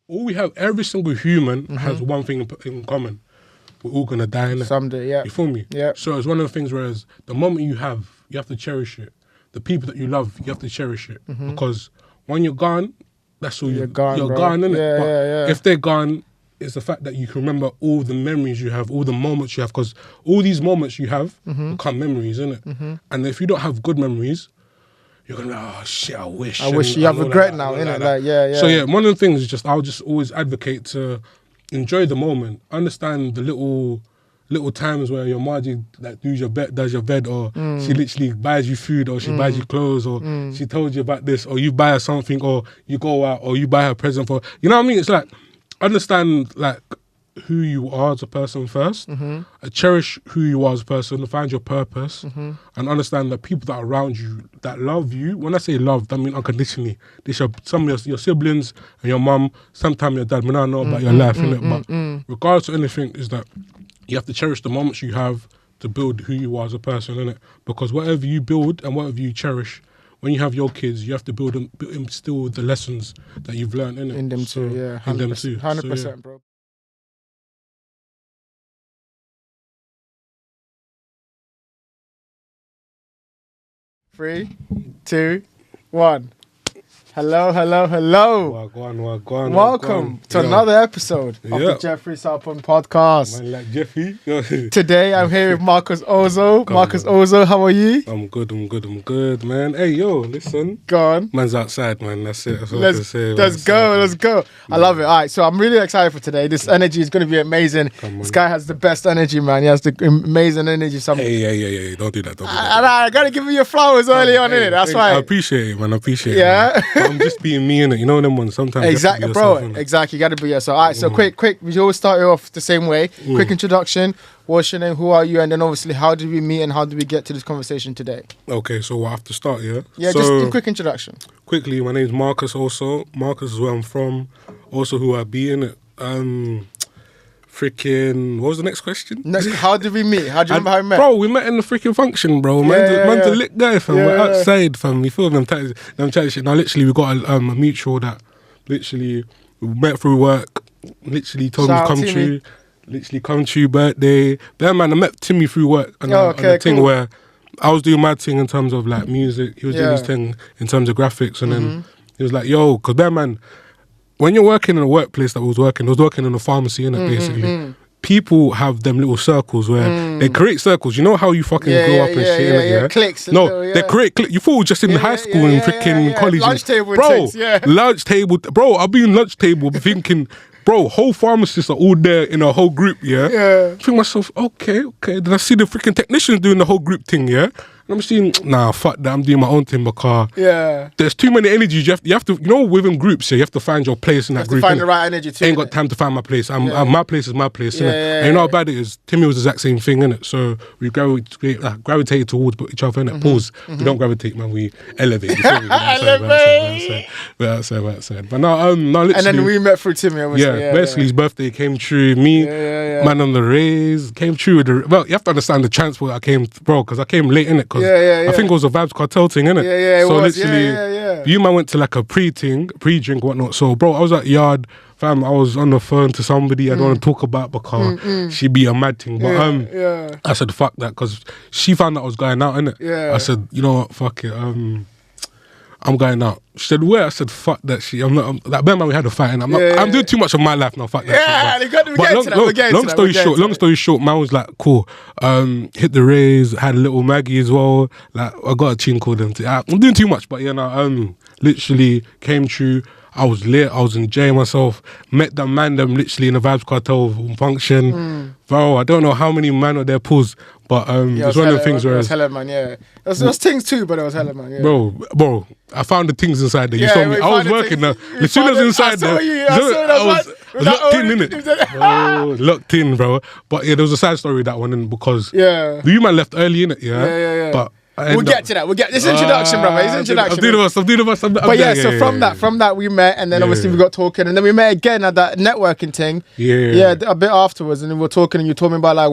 all we have, every single human has one thing in common. We're all gonna die, innit? Someday, yeah. You feel me? Yeah. So it's one of the things whereas the moment you have to cherish it. The people that you love, you have to cherish it. Because when you're gone, that's all you're gone, innit? Yeah, but if they're gone, it's the fact that you can remember all the memories you have, all the moments you have, because all these moments you have become memories, innit? And if you don't have good memories, you're gonna be like, oh shit, I wish you have regret now, innit? Like, yeah. So yeah, one of the things is just I'll just always advocate to enjoy the moment, understand the little times where your margie like does your bed, or she literally buys you food, or she buys you clothes, or she told you about this, or you buy her something, or you go out, or you buy her a present for, you know what I mean? It's like, understand like who you are as a person first, cherish who you are as a person, find your purpose, and understand that people that are around you that love you. When I say love, I mean unconditionally. They should, some of your siblings and your mum, sometimes your dad, may not know about your life, innit? But regardless of anything, is that you have to cherish the moments you have to build who you are as a person, innit? Because whatever you build and whatever you cherish, when you have your kids, you have to instill the lessons that you've learned, innit? In them too, yeah. 100%, in them too. 100%, So, yeah. bro. 3, 2, 1. Hello. Wagwan. Welcome to another episode of the Jeoffrey Sarpong podcast. Man, like Jeffy. Today I'm here with Marcus Ozo. Ozo, how are you? I'm good, man. Hey, yo, listen. Go on. Man's outside, man. That's it. That's all I can say. Let's go. I love it. All right, so I'm really excited for today. This energy is going to be amazing. This guy has the best energy, man. He has the amazing energy. Hey. Don't do that. I got to give you your flowers early on, innit? That's right. I appreciate it, man. Yeah. But I'm just being me, innit? You know them ones sometimes. Exactly, bro. Exactly. You got to be yourself. All right, so quick. We always start it off the same way. Quick introduction. What's your name? Who are you? And then obviously, how did we meet and how did we get to this conversation today? Okay, so I have to start, yeah? Yeah, so, just a quick introduction. Quickly, my name's Marcus also. Marcus is where I'm from. Also who I be, innit? Freaking, what was the next question? How did we meet? How do you remember how we met? Bro, we met in the freaking function, bro. Man's a lit guy, fam. We're outside, fam. You feel them chatting shit. Now, literally, we got a mutual that literally we met through work. Literally told me to come true. Literally come true birthday. Then, man, I met Timmy through work on the thing where I was doing my thing in terms of like music. He was doing his thing in terms of graphics, and then he was like, "Yo," because that man. When you're working in a workplace that I was working in a pharmacy, innit, basically. People have them little circles where they create circles. You know how you fucking grow up and shit, innit? Yeah? Cliques. They create cliques. You thought we were just in high school and freaking college. Lunch table. Bro, lunch table. Bro, I'll be in lunch table thinking, bro, whole pharmacists are all there in a whole group, yeah? I think to myself, okay. Then I see the freaking technicians doing the whole group thing, yeah? And I'm seeing, nah, fuck that, I'm doing my own thing because there's too many energies. You have to, you know, within groups, you have to find your place in that group. You have to find the right energy too. Ain't got time to find my place. My place is my place, innit? And you know how bad it is? Timmy was the exact same thing, innit? So we gravitated towards each other, innit? Pause. We don't gravitate, man, we elevate. We're outside. But no, literally. And then we met through Timmy, obviously. Basically his birthday came true. Me, man on the rays, came true with the, well, you have to understand the transport I came, bro, because I came late, innit? I think it was a Vibes Cartel thing, innit? It so was. literally, you man went to like a pre-drink, whatnot. So, bro, I was at yard, fam, I was on the phone to somebody I don't want to talk about because she be a mad thing. But I said, fuck that, because she found out I was going out, innit? I said, you know what, fuck it, I'm going out. She said, where? I said, fuck that shit. That man, we had a fight, and I'm doing too much of my life now, fuck that shit. Long story short, man was like, cool. Hit the rays, had a little Maggie as well. Like, I got a tune called them. I'm doing too much, but literally came true. I was lit, I was enjoying myself. Met them literally in the Vibes Cartel function. Bro, I don't know how many man are there pulls, but it's one of the things where it was hella, man, There was things too, but it was hella, man, Bro, I found the things inside there. You saw me. I was working there. As soon as I was inside there, I was locked in, innit? Locked in, bro. But yeah, there was a sad story with that one, because you man left early, innit? Yeah. But We'll get to that. We'll get this introduction, brother. It's introduction. I'm doing the bus. But yeah, so from that we met, and then obviously we got talking, and then we met again at that networking thing. Yeah, a bit afterwards, and then we were talking, and you told me about like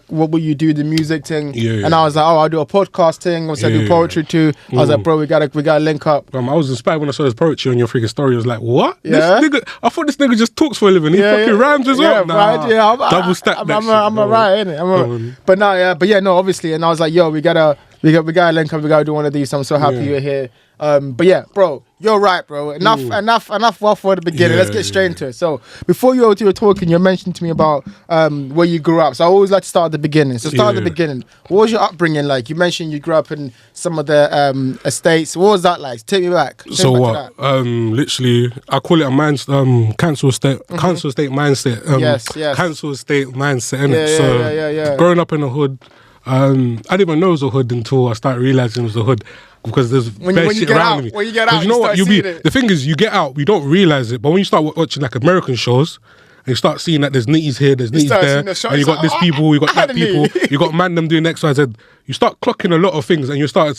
what will you do, the music thing. Yeah. And I was like, oh, I'll do a podcast thing. Obviously, I do poetry too. I was like, bro, we gotta link up. I was inspired when I saw his poetry on your freaking story. I was like, what? Yeah. This nigga, I thought this nigga just talks for a living. He fucking rhymes as well. Right, yeah, double stack. I'm a right, innit? But no, obviously, and I was like, yo, we gotta link up. We gotta do one of these. So I'm so happy you're here. But yeah, bro, you're right, bro. Enough waffle at the beginning. Let's get straight into it. So before you were talking, you mentioned to me about where you grew up. So I always like to start at the beginning. So start at the beginning. What was your upbringing like? You mentioned you grew up in some of the estates. What was that like? Take me back. Literally, I call it a council estate mindset. Yes. Council estate mindset, innit? Yeah. Growing up in the hood, I didn't even know it was a hood until I started realizing it was a hood. Because there's bad shit around me. When you get out, you know what? The thing is, you get out, we don't realize it. But when you start watching like American shows, and you start seeing that there's nitties here, there's nitties there, and you got this people, you got that people, you got man them doing X, Y, Z. You start clocking a lot of things, and you start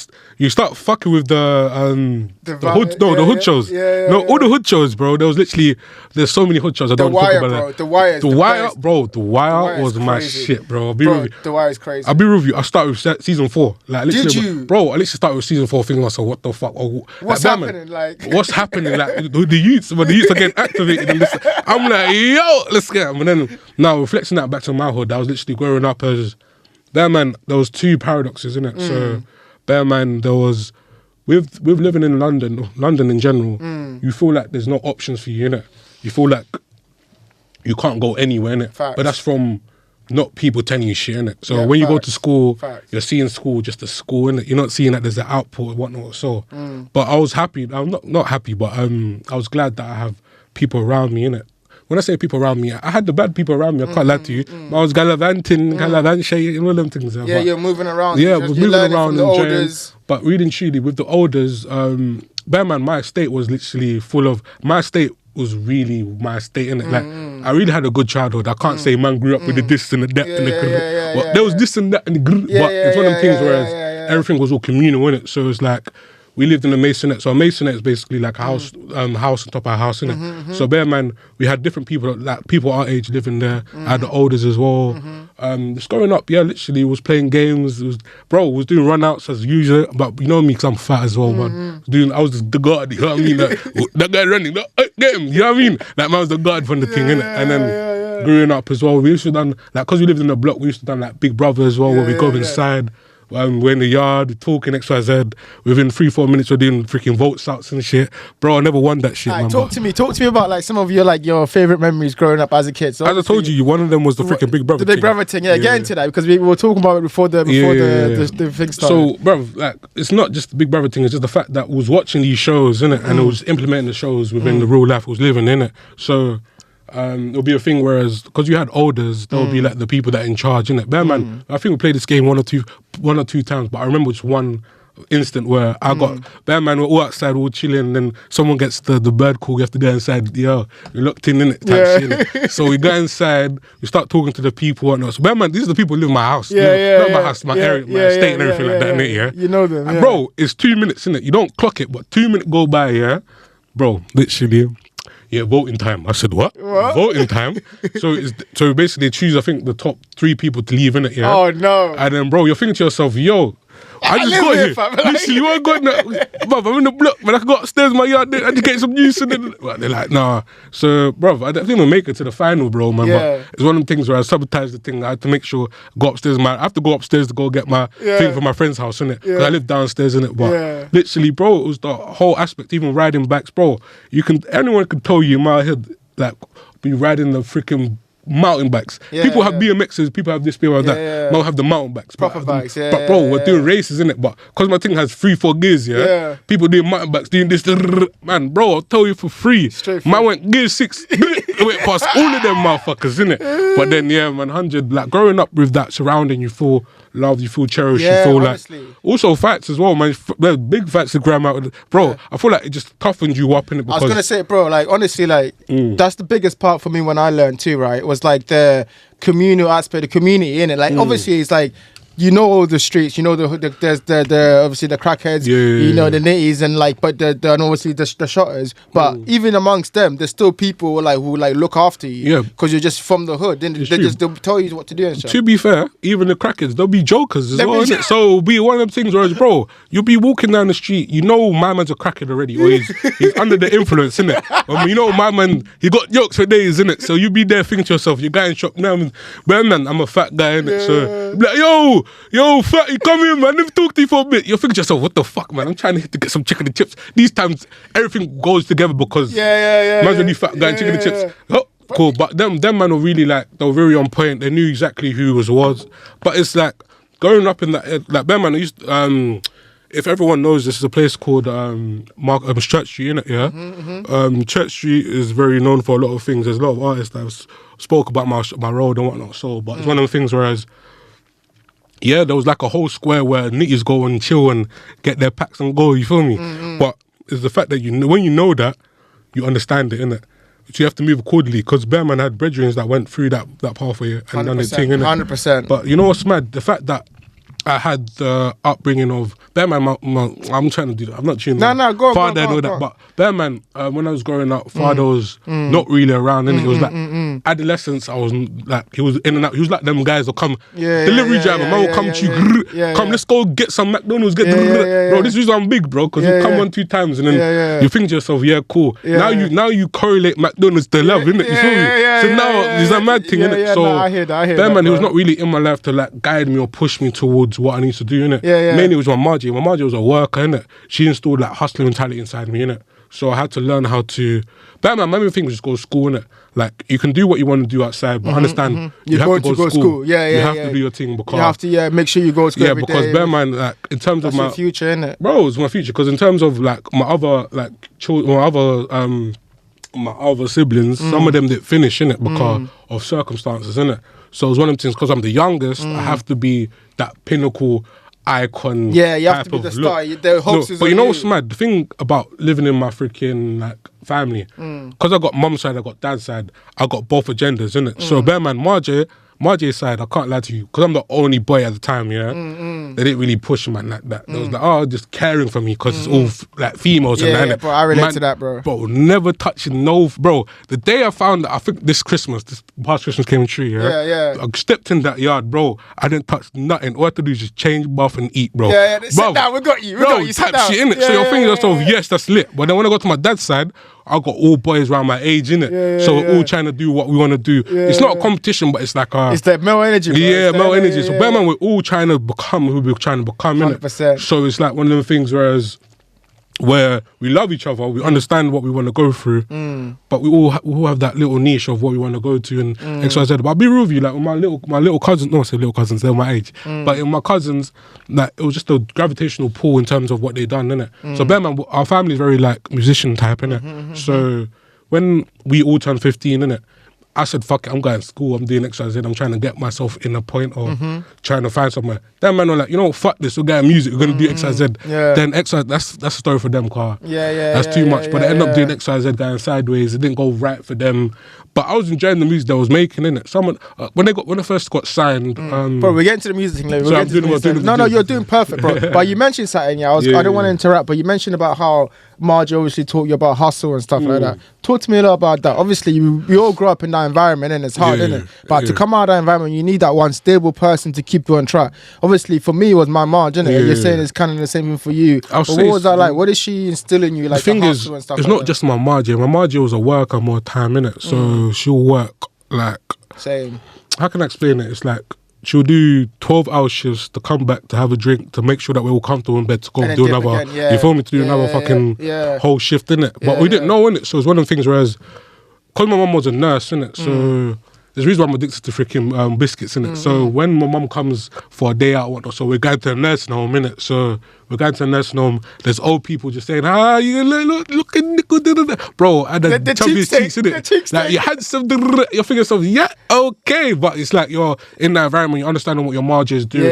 fucking with the hood shows. All the hood shows, bro. There's so many hood shows. I don't talk about that. The Wire, The Wire was my shit, bro. I'll be with you. The Wire is crazy. I'll be with you. I started with season 4. Like, did you? Bro, I literally started with season 4 thinking myself, what the fuck? What's happening? What's happening? Like, the youths are getting activated. And I'm like, yo, let's get them. And then, now, reflecting that back to my hood, I was literally growing up as... There was 2 paradoxes, innit? So, there was... With living in London in general, you feel like there's no options for you, innit? You feel like you can't go anywhere, innit? Facts. But that's from not people telling you shit, innit? So when you go to school, you're seeing school just as school, innit? You're not seeing that there's an output and whatnot. So, but I was happy. I'm not happy, but I was glad that I have people around me, innit? When I say people around me, I had the bad people around me. I can't lie to you. I was gallivanting, and all them things. Yeah, you're moving around. Yeah, I was moving around, enjoying. Olders. But really and truly, with the elders, my estate was literally full of... My estate was really my estate, innit? Like, I really had a good childhood. I can't say man grew up with the this and the that and the... There was this and that and the... But it's one of them things whereas everything was all communal, innit? So it's like... We lived in a masonette. So a masonette is basically like a house on top of a house, innit? So we had different people, like people our age living there. I had the elders as well. Just growing up, literally was playing games. Was doing run-outs as usual. But you know me, because I'm fat as well, man. I was the guard, you know what I mean? That guy running, get him, you know what I mean? Like, man was the guard from the thing, innit? And then growing up as well, we used to done, like, because we lived in the block, we used to done like Big Brother as well, where we go inside. We're in the yard, talking X, Y, Z. Within 3-4 minutes, we're doing freaking votes outs and shit. Bro, I never won that shit, man. Talk to me about like some of your favorite memories growing up as a kid. So as I told you, one of them was the freaking Big Brother. The Big Brother thing, get into that because we were talking about it before the thing started. So, bro, like it's not just the Big Brother thing. It's just the fact that I was watching these shows, innit, and it was implementing the shows within the real life I was living, innit. So. It'll be a thing whereas because you had elders, there will be like the people that are in charge, innit? Man, I think we played this game one or two times, but I remember just one instant where I got man, we're all outside, all chilling, and then someone gets the bird call. You have to go inside. Yo, you're locked in it. Type shit, innit? So we go inside, we start talking to the people and whatnot. So man, these are the people who live in my house. Not my house, my area, my estate, and everything like that, innit? Yeah, you know them, and bro. It's 2 minutes, innit? You don't clock it, but 2 minutes go by, bro. Literally. Yeah, voting time. I said, what? Voting time? So basically choose, I think, the top 3 people to leave, innit? Yeah. Oh, no. And then, bro, you're thinking to yourself, yo, I just got here. Literally, you ain't got bruv, I'm in the block, man. I can go upstairs in my yard, I just get some news. And then, they're like, nah. So, bruv, I didn't even make it to the final, bro, man. Yeah. But it's one of them things where I sabotaged the thing. I had to make sure I go upstairs. I have to go upstairs to go get my thing from my friend's house, innit? Because I live downstairs, innit? But literally, bro, it was the whole aspect, even riding bikes, bro. Anyone can tell you in my head, like, be riding the freaking mountain bikes. People have BMXs, people have this, people have that. Now have the mountain bikes. Proper bikes, But bro, we're doing races, innit? But because my thing has 3-4 gears, people doing mountain bikes, doing this, man, bro, I'll tell you for free. Man went gear 6, went past all of them motherfuckers, innit? But then, man, 100, like growing up with that surrounding, you feel loved, you feel cherished, you feel honestly. Like... Also fights as well, man. There's big fights to grab out. Bro, I feel like it just toughened you up, innit? I was going to say, bro, like, honestly, like, that's the biggest part for me when I learned too, right? It was like the communal aspect, the community, innit? Like, obviously, it's like, you know all the streets, you know there's the obviously the crackheads, you know the nitties and like, but and obviously the shotters. But even amongst them, there's still people who look after you, because you're just from the hood. Then they'll tell you what to do and stuff. To be fair, even the crackheads, they'll be jokers as well, innit? So it'll be one of them things where, bro, you'll be walking down the street, you know my man's a crackhead already, or he's under the influence, innit? You know my man, he got yokes for days, innit? So you be there thinking to yourself, you're going shop now, man, I'm a fat guy, innit? So be like, yo, fatty, come here, man. Let me talk to you for a bit. You're thinking to yourself, what the fuck, man? I'm trying to get some chicken and chips. These times, everything goes together because man's really fat guy and chicken and chips. Oh, cool. But them man were really they were very on point. They knew exactly who was. But it's like, growing up in that, like, man, I used if everyone knows, this is a place called Church Street, innit? Yeah. Church Street is very known for a lot of things. There's a lot of artists that have spoke about my road and whatnot. So, but it's one of the things whereas. Yeah, there was like a whole square where niggas go and chill and get their packs and go, you feel me? But it's the fact that when you know that, you understand it, innit? So you have to move accordingly, because Bearman had brethren that went through that pathway and done their thing, innit? 100%. But you know what's mad? The fact that I had the upbringing of Bearman, I'm trying to do that. I'm not tuning go on, father and all that. But Bearman, when I was growing up, father was not really around, and it was like adolescence. I was like, he was in and out. He was like them guys will come, delivery driver. Man will come to you, come, let's go get some McDonald's. Bro, this is I'm big, bro, because you come 1-2 times and then you think to yourself, cool. Now you correlate McDonald's to love, innit? You feel me? So now there's a mad thing, innit? So I hear that. Bearman, he was not really in my life to like guide me or push me towards what I need to do, innit? Mainly it was my Margie. My Margie was a worker, innit? She installed like hustling mentality inside me, innit? So I had to learn how to. Bearman, my main thing was just go to school, innit? Like, you can do what you want to do outside, but understand you have to go to school. You have to do your thing, because you have to make sure you go to school every because day. Bearman, like, in terms of my future, innit? Bro, it's my future, because in terms of like my other like children, my other siblings, some of them didn't finish, innit, because of circumstances, innit? So it was one of them things, because I'm the youngest, I have to be that pinnacle icon. Yeah, you have to be the star. The hopes is but you know what's mad? The thing about living in my freaking like family, because I got mum's side, I got dad's side, I got both agendas, innit? So Bearman, Marjay's side, I can't lie to you, because I'm the only boy at the time, they didn't really push man like that. They was like, just caring for me, because it's all like females and that. Yeah, bro, I relate to that, bro. Bro, never touching bro. The day I found that, I think this past Christmas came true, I stepped in that yard, bro. I didn't touch nothing. All I had to do is just change, bath and eat, bro. Sit down, we got you. Type shit, innit? So you're thinking to yourself, yes, that's lit. But then when I got to my dad's side, I got all boys around my age, innit? So we're all trying to do what we want to do. It's not a competition, but it's like it's that male energy, bro. Yeah, male energy. So Bearman, we're all trying to become who we're trying to become, innit? 100%. So it's like one of them things where we love each other, we understand what we want to go through, but we all have that little niche of what we want to go to and XYZ. But I'll be real with you, like with my little cousins, no, I say little cousins, they're my age, but in my cousins, like it was just a gravitational pull in terms of what they done, innit? So Bearman, our family is very like musician type, innit? So when we all turned 15, innit, I said, fuck it, I'm going to school, I'm doing XYZ, I'm trying to get myself in a point of trying to find somewhere. That man were like, you know what, fuck this, we're going music, we're going to do XYZ. Then XYZ, that's a story for them, car. That's too much. But they ended up doing XYZ, going sideways, it didn't go right for them. But I was enjoying the music they was making, innit? Someone, when I first got signed... bro, we're getting to the music thing later. No, you're doing perfect, bro. But you mentioned something, I don't want to interrupt, but you mentioned about how Marge obviously taught you about hustle and stuff like that. Talk to me a lot about that. Obviously, we all grew up in that environment and it's hard, innit? But to come out of that environment, you need that one stable person to keep you on track. Obviously, for me, it was my Marge, innit? You're saying it's kind of the same thing for you. But what was that like? What did she instill in you? Like the thing is, it's like not just my Marge. My Marge was a worker more time, innit? So she'll work like... Same. How can I explain it? It's like she'll do 12-hour shifts to come back to have a drink to make sure that we're all comfortable in bed to go and do another. Again, you feel me? To do another fucking whole shift, innit? But we didn't know, innit? So it's one of the things. Whereas, because my mum was a nurse, innit? So there's a reason why I'm addicted to freaking biscuits, innit? So when my mum comes for a day out, or whatnot, so we're going to a nursing home, innit? So we're going to the nursing home. There's old people just saying, you looking nickel, bro. And the Champions cheeks, innit? Like you're handsome, you're thinking yourself, yeah, okay, but it's like you're in that environment, you're understanding what your margin is doing,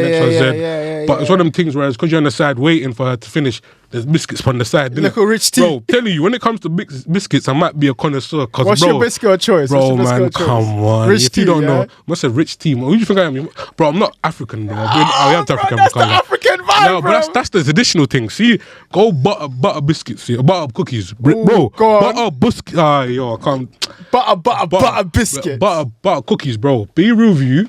but it's one of them things where because you're on the side waiting for her to finish, there's biscuits on the side. Little rich tea. Bro, telling you, when it comes to biscuits, I might be a connoisseur. What's your biscuit of choice? Bro, man, come on. Rich if tea, you don't know, what's a rich tea? Who do you think I am? Bro, I'm not African, bro. I am African. That's the African vibe, no, bro. but that's the traditional thing. See, go butter biscuits, butter cookies. Bro, butter biscuits. Yo, I can't. Butter biscuits. Butter cookies, bro. Be real with you.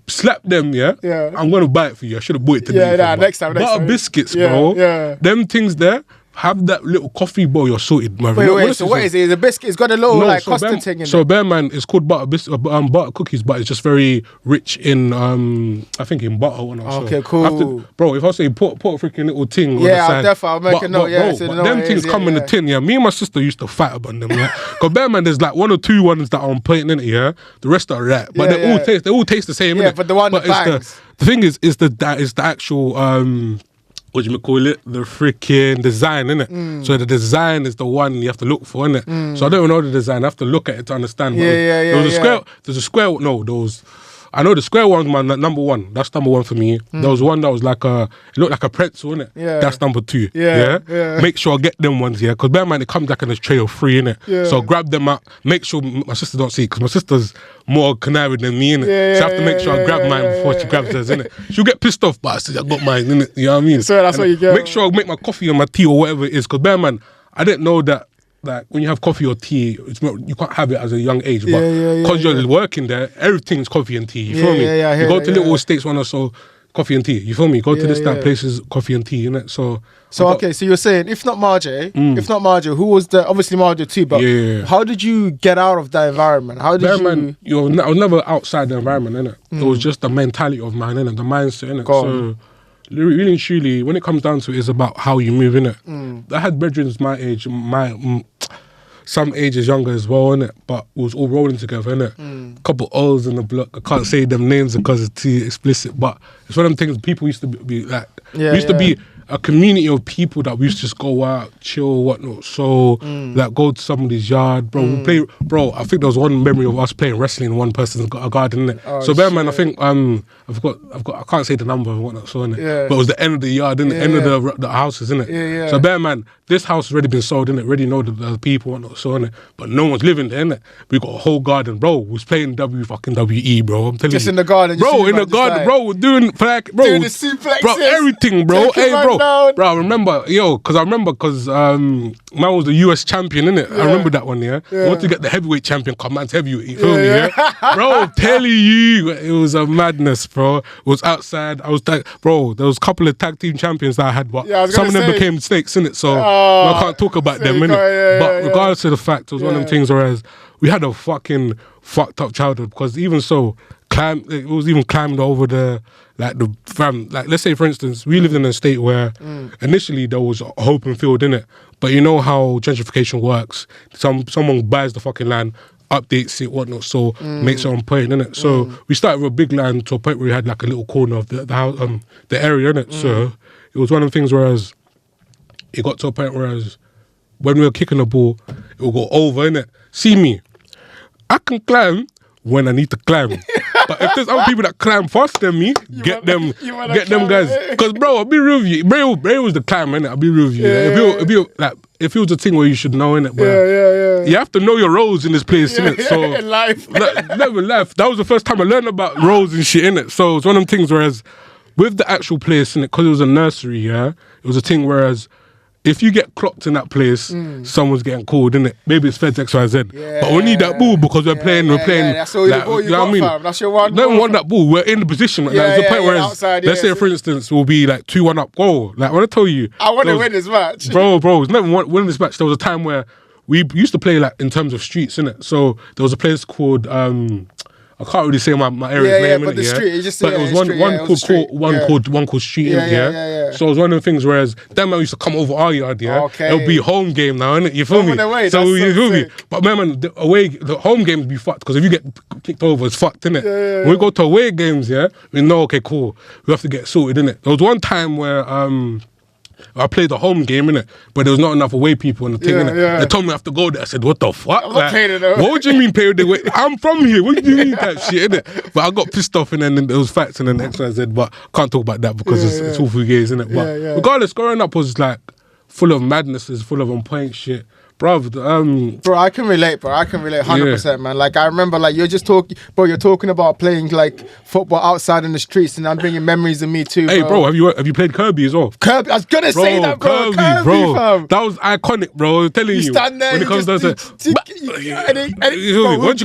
Slap them, yeah? I'm going to buy it for you. I should have bought it today. Next time. Butter biscuits, bro. Them things there. Have that little coffee bowl, you're sorted, man. Wait, so what is it? It's a biscuit. It's got a little custard thing in it. So bear man, it's called butter cookies, but it's just very rich in I think in butter. Okay, cool. Bro, if I say put a freaking little thing on the side. I'll make a note. But them things come in the tin, yeah. Me and my sister used to fight about them, yeah. Because bear man, there's like 1 or 2 ones that are on point in it, yeah. The rest are right, but they all taste the same, innit? But the one that bangs. The thing is the actual what do you call it? The freaking design, innit? So the design is the one you have to look for, innit? So I don't even know the design. I have to look at it to understand. There's a square. No, those. I know the square one's my number one. That's number one for me. There was one that was like it looked like a pretzel, innit? That's number 2. Make sure I get them ones, yeah. Because bear in mind, it comes like in a tray of 3, innit? So grab them out. Make sure my sister don't see it, because my sister's more canary than me, innit? So I have to make sure I grab mine before she grabs hers, innit? She'll get pissed off, but I said, I got mine, innit? You know what I mean? So that's what you get. Make sure I make my coffee or my tea or whatever it is. Because bear in mind, I didn't know that. Like when you have coffee or tea, it's not, you can't have it as a young age, but because you're working there, everything's coffee and tea. You feel me? You go to little estates one or so, coffee and tea. You feel me? Go to this type places, coffee and tea, innit? So okay, so you're saying if not Marjay, who was obviously Marjay too? But how did you get out of that environment? How did I was never outside the environment, innit? It was just the mentality of mine, innit? The mindset, innit? So really and truly, when it comes down to it, it's about how you move, innit? I had brethren my age, some ages younger as well, innit? But we was all rolling together, innit? Couple O's in the block. I can't say them names because it's too explicit, but it's one of them things people used to be like. We used to be a community of people that we used to just go out, chill, whatnot. So, like, go to somebody's yard, bro. We play, bro. I think there was one memory of us playing wrestling in one person's garden, innit? So, bear in mind, I think I've got. I can't say the number and whatnot, so innit? But it was the end of the yard, innit? End of the houses, innit? So, bear in mind, this house has already been sold, innit? Already know the people, whatnot, so innit? But no one's living there, innit? We got a whole garden, bro. We was playing WE, bro. I'm telling you, just in the garden, bro. In the garden, bro. We're doing flag, bro. Doing the suplexes, bro. Everything, bro. Hey, bro. Bro, I remember, because man was the US champion, innit? I remember that one, I wanted to get the heavyweight champion, man's heavyweight, you feel me, Bro, I'm telling you, it was a madness, bro. It was outside, I was like, bro, there was a couple of tag team champions that I had, but some of them became snakes, innit? So I can't talk about them, innit? But regardless of the fact, it was one of them things, whereas we had a fucking fucked up childhood, because even so, it was even climbed over let's say for instance, we lived in a state where initially there was a open field in it, but you know how gentrification works. Someone buys the fucking land, updates it, whatnot, so makes it on point, innit? So we started with a big land to a point where we had like a little corner of the house, the area, innit? So it was one of the things whereas it got to a point whereas when we were kicking the ball, it would go over, innit? See me, I can climb when I need to climb. But if there's other people that climb faster than me, get them guys. Because, bro, I'll be real with you. Bray was the climb, innit? I'll be real with you. If it was a thing where you should know, innit? You have to know your roles in this place, innit? So, in life. Never life. That was the first time I learned about roles and shit, innit? So it's one of them things whereas with the actual place, innit? Because it was a nursery, it was a thing whereas if you get clocked in that place, someone's getting called, innit? Maybe it's Feds XYZ. But we need that ball because we're playing. That's all the ball you got, fam. That's your one. Don't want that ball. We're in the position. There's a point where, let's say, for instance, we'll be like 2-1 up. Whoa, like when I tell you, I want to win this match, bro. It's never win this match. There was a time where we used to play like in terms of streets, innit? So there was a place called I can't really say my area's name, but the street, it just, but it was one called street, So it was one of the things. Whereas them man used to come over our yard, It'll be home game now, innit? You feel me? So you feel me? But man, the home games be fucked because if you get kicked over, it's fucked, innit? When we go to away games, we know, okay, cool, we have to get sorted, innit? There was one time where I played the home game, innit? But there was not enough away people in the thing, innit? Yeah. They told me I have to go there. I said, what the fuck? I'm not paying it, though. What do you mean pay the way? I'm from here. What do you mean that shit, innit? But I got pissed off and then there was facts and then X, Y, Z, but can't talk about that because it's all for gays, innit? But regardless, growing up was like full of madnesses, full of on point shit. Bro, I can relate, bro. I can relate 100%, man. Like, I remember, like, you're talking about playing, like, football outside in the streets, and I'm bringing memories of me, too, bro. Hey, bro, have you played Kirby as well? Kirby, I was gonna say that, bro. Kirby, bro. fam. That was iconic, bro. I'm telling you. You stand there, when it comes down to we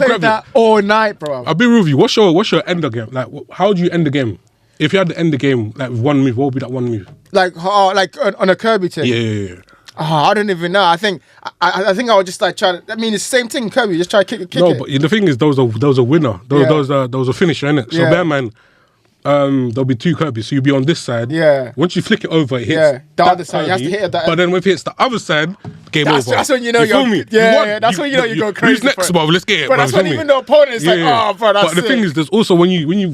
played that all night, bro. I'll be real with you. What's your end of game? Like, how do you end the game? If you had to end the game, like, with one move, what would be that one move? Like on a Kirby team? Yeah. Oh, I don't even know. I think I would just like try to. I mean, it's the same thing, Kirby. Just try to kick it. No, but the thing is, those are winner. Those are finisher, innit? So bear man, there'll be two Kirby. So you'll be on this side. Yeah. Once you flick it over, it hits the other side. You have to hit it. But then if it hits the other side, game over. That's when you know you feel me? That's when you know you're going crazy. Who's next, bro? Let's get it, bro. That's when even the opponent is like, oh, bro, that's But the thing is, there's also when you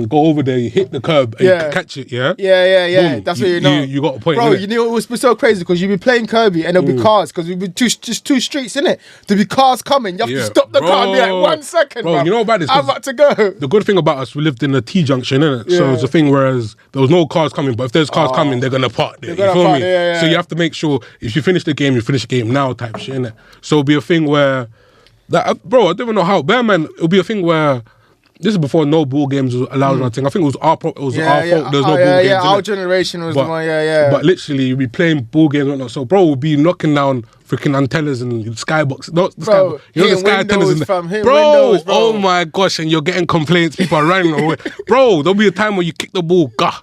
go over there, you hit the curb and you catch it, Yeah. Boom, that's what you know. You got a point, bro. Innit? You know it was so crazy because you'd be playing Kirby and there'll be cars because we'd be just two streets, innit? There'll be cars coming. You have to stop the car and be like, 1 second, bro. You know about this? I'm about to go. The good thing about us, we lived in a T junction, innit? So it's a thing whereas there was no cars coming, but if there's cars coming, they're gonna park there. You feel me? So you have to make sure if you finish the game, you finish the game now type shit, innit? So it'll be a thing where bro, I don't even know how. Bear man, it'll be a thing where this is before no ball games was allowed or anything. I think it was our fault. There's no ball games. Yeah, our generation was the one. But literally, you'll be playing ball games and whatnot. So bro will be knocking down freaking antennas and skybox. Not the skybox. You know the sky antennas in there. Bro, oh my gosh, and you're getting complaints. People are running away. Bro, there'll be a time where you kick the ball. Gah.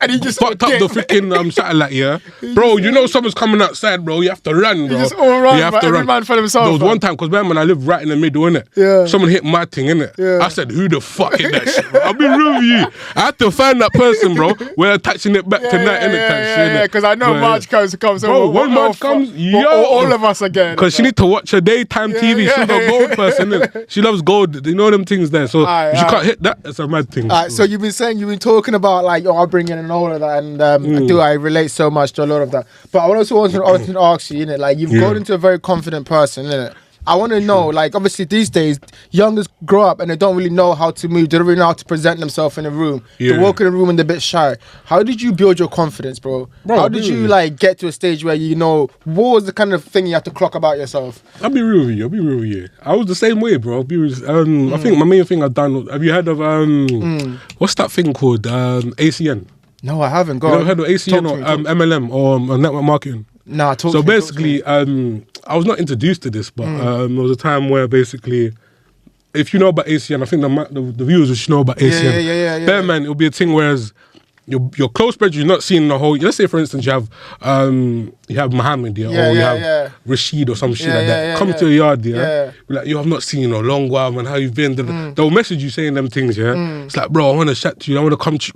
And he just fucked up the freaking satellite, yeah? Bro, you know someone's coming outside, bro. You have to run, bro. You just all run, you have to every run. Man for themselves. There was one time, because man, I live right in the middle, innit? Yeah. Someone hit my thing, innit? Yeah. I said, who the fuck hit that shit, bro? I'll be real with you. I had to find that person, bro. We're attaching it back tonight, innit? Yeah, because I know Marge comes. Bro, when Marge comes, all of us again. Because she need to watch her daytime TV. She's a gold person, innit? She loves gold. You know them things there. So if you can't hit that, it's a mad thing. So you've been talking about like, I'll bring in and all of that, and I relate so much to a lot of that. But I also want to ask you, innit? Like, you've grown into a very confident person, innit? I want to know, like, obviously these days, youngers grow up and they don't really know how to move. They don't really know how to present themselves in a room. They walk in a room and they're a bit shy. How did you build your confidence, bro? How did you, like, get to a stage where, you know, what was the kind of thing you had to clock about yourself? I'll be real with you. I was the same way, bro. I think my main thing I've done, have you heard of, what's that thing called? ACN? No, I haven't. You ever heard of ACN or MLM or network marketing? Nah, So basically, I was not introduced to this, but there was a time where basically, if you know about ACN, I think the viewers should know about ACN. Yeah. Bear man, it'll be a thing whereas your close friends, you're not seeing the whole. Let's say, for instance, you have Mohammed, or you have Rashid or some shit like that. Come to your yard, be like, yo, I've not seen you in a long while, man. How you been? They'll message you saying them things, It's like, bro, I want to chat to you. I want to come through.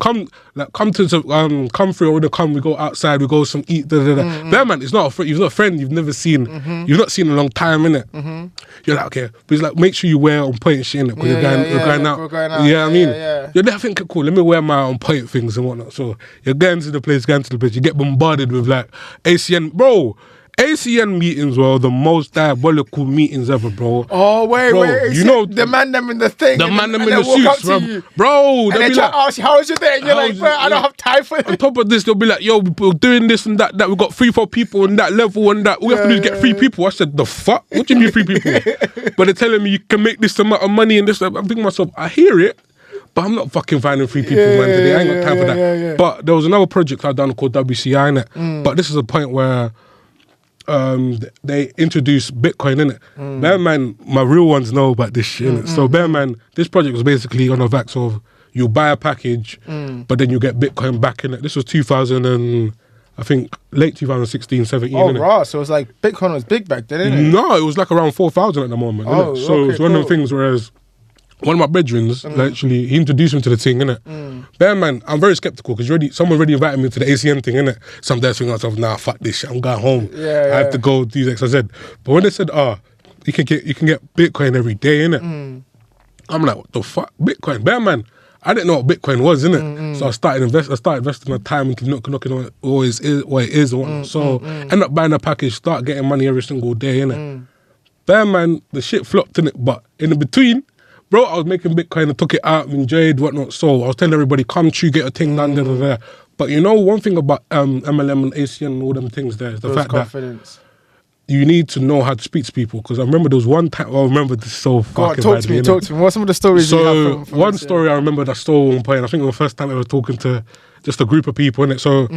I want to come. We go outside. We go some eat. Bear man, it's not a friend. You've not a friend. You've never seen. You've not seen in a long time, innit? You're like, okay, but it's like, make sure you wear on point shit, innit? Because you're going out. Yeah, I mean, you're there thinking, cool. Let me wear my on point things and whatnot. So you're going to the place. You get bombarded with like ACN, bro. ACN meetings were the most diabolical meetings ever, bro. Oh, wait. You know, the man them in the thing. The man them in the suits, bro. And they try to ask you, how was your day? And you're like, bro, I don't have time for it. On top of this, they'll be like, yo, we're doing this and that. We got 3-4 people on that level and that. All we have to do is get 3 people. I said, the fuck? What do you mean 3 people? But they're telling me you can make this amount of money and this. I'm thinking to myself, I hear it. But I'm not fucking finding 3 people, man, today. I ain't got time for that. But there was another project I done called WCI, innit? But this is a point where they introduced Bitcoin, innit? Bear man, my real ones know about this shit, innit? So bear man, this project was basically on a vax of you buy a package, but then you get Bitcoin back, innit? This was 2000 and I think late 2016, 17. Oh, right. So it was like Bitcoin was big back then, innit? No, it was like around 4,000 at the moment, innit? So it's one of the things whereas one of my brethrens, actually, he introduced me to the thing, innit? Bear man, I'm very skeptical because someone already invited me to the ACN thing, innit? So I'm there thinking to myself, nah, fuck this shit, I'm going home. I have to go do X, Y, Z. But when they said, you can get Bitcoin every day, innit? I'm like, what the fuck? Bitcoin? Bear man, I didn't know what Bitcoin was, innit? So I started investing my time into looking at what it is and whatnot. So end up buying a package, start getting money every single day, innit? There, man, the shit flopped, innit? But in the between, bro, I was making Bitcoin and took it out, enjoyed, whatnot. So I was telling everybody, come true, get a thing done, da, da, da. But you know, one thing about MLM and ACN and all them things there is the fact that you need to know how to speak to people. Because I remember there was one time, I remember this so fucking talk to me. What are some of the stories you have from one story I remember that stole one point, I think it was the first time I was talking to just a group of people, innit? So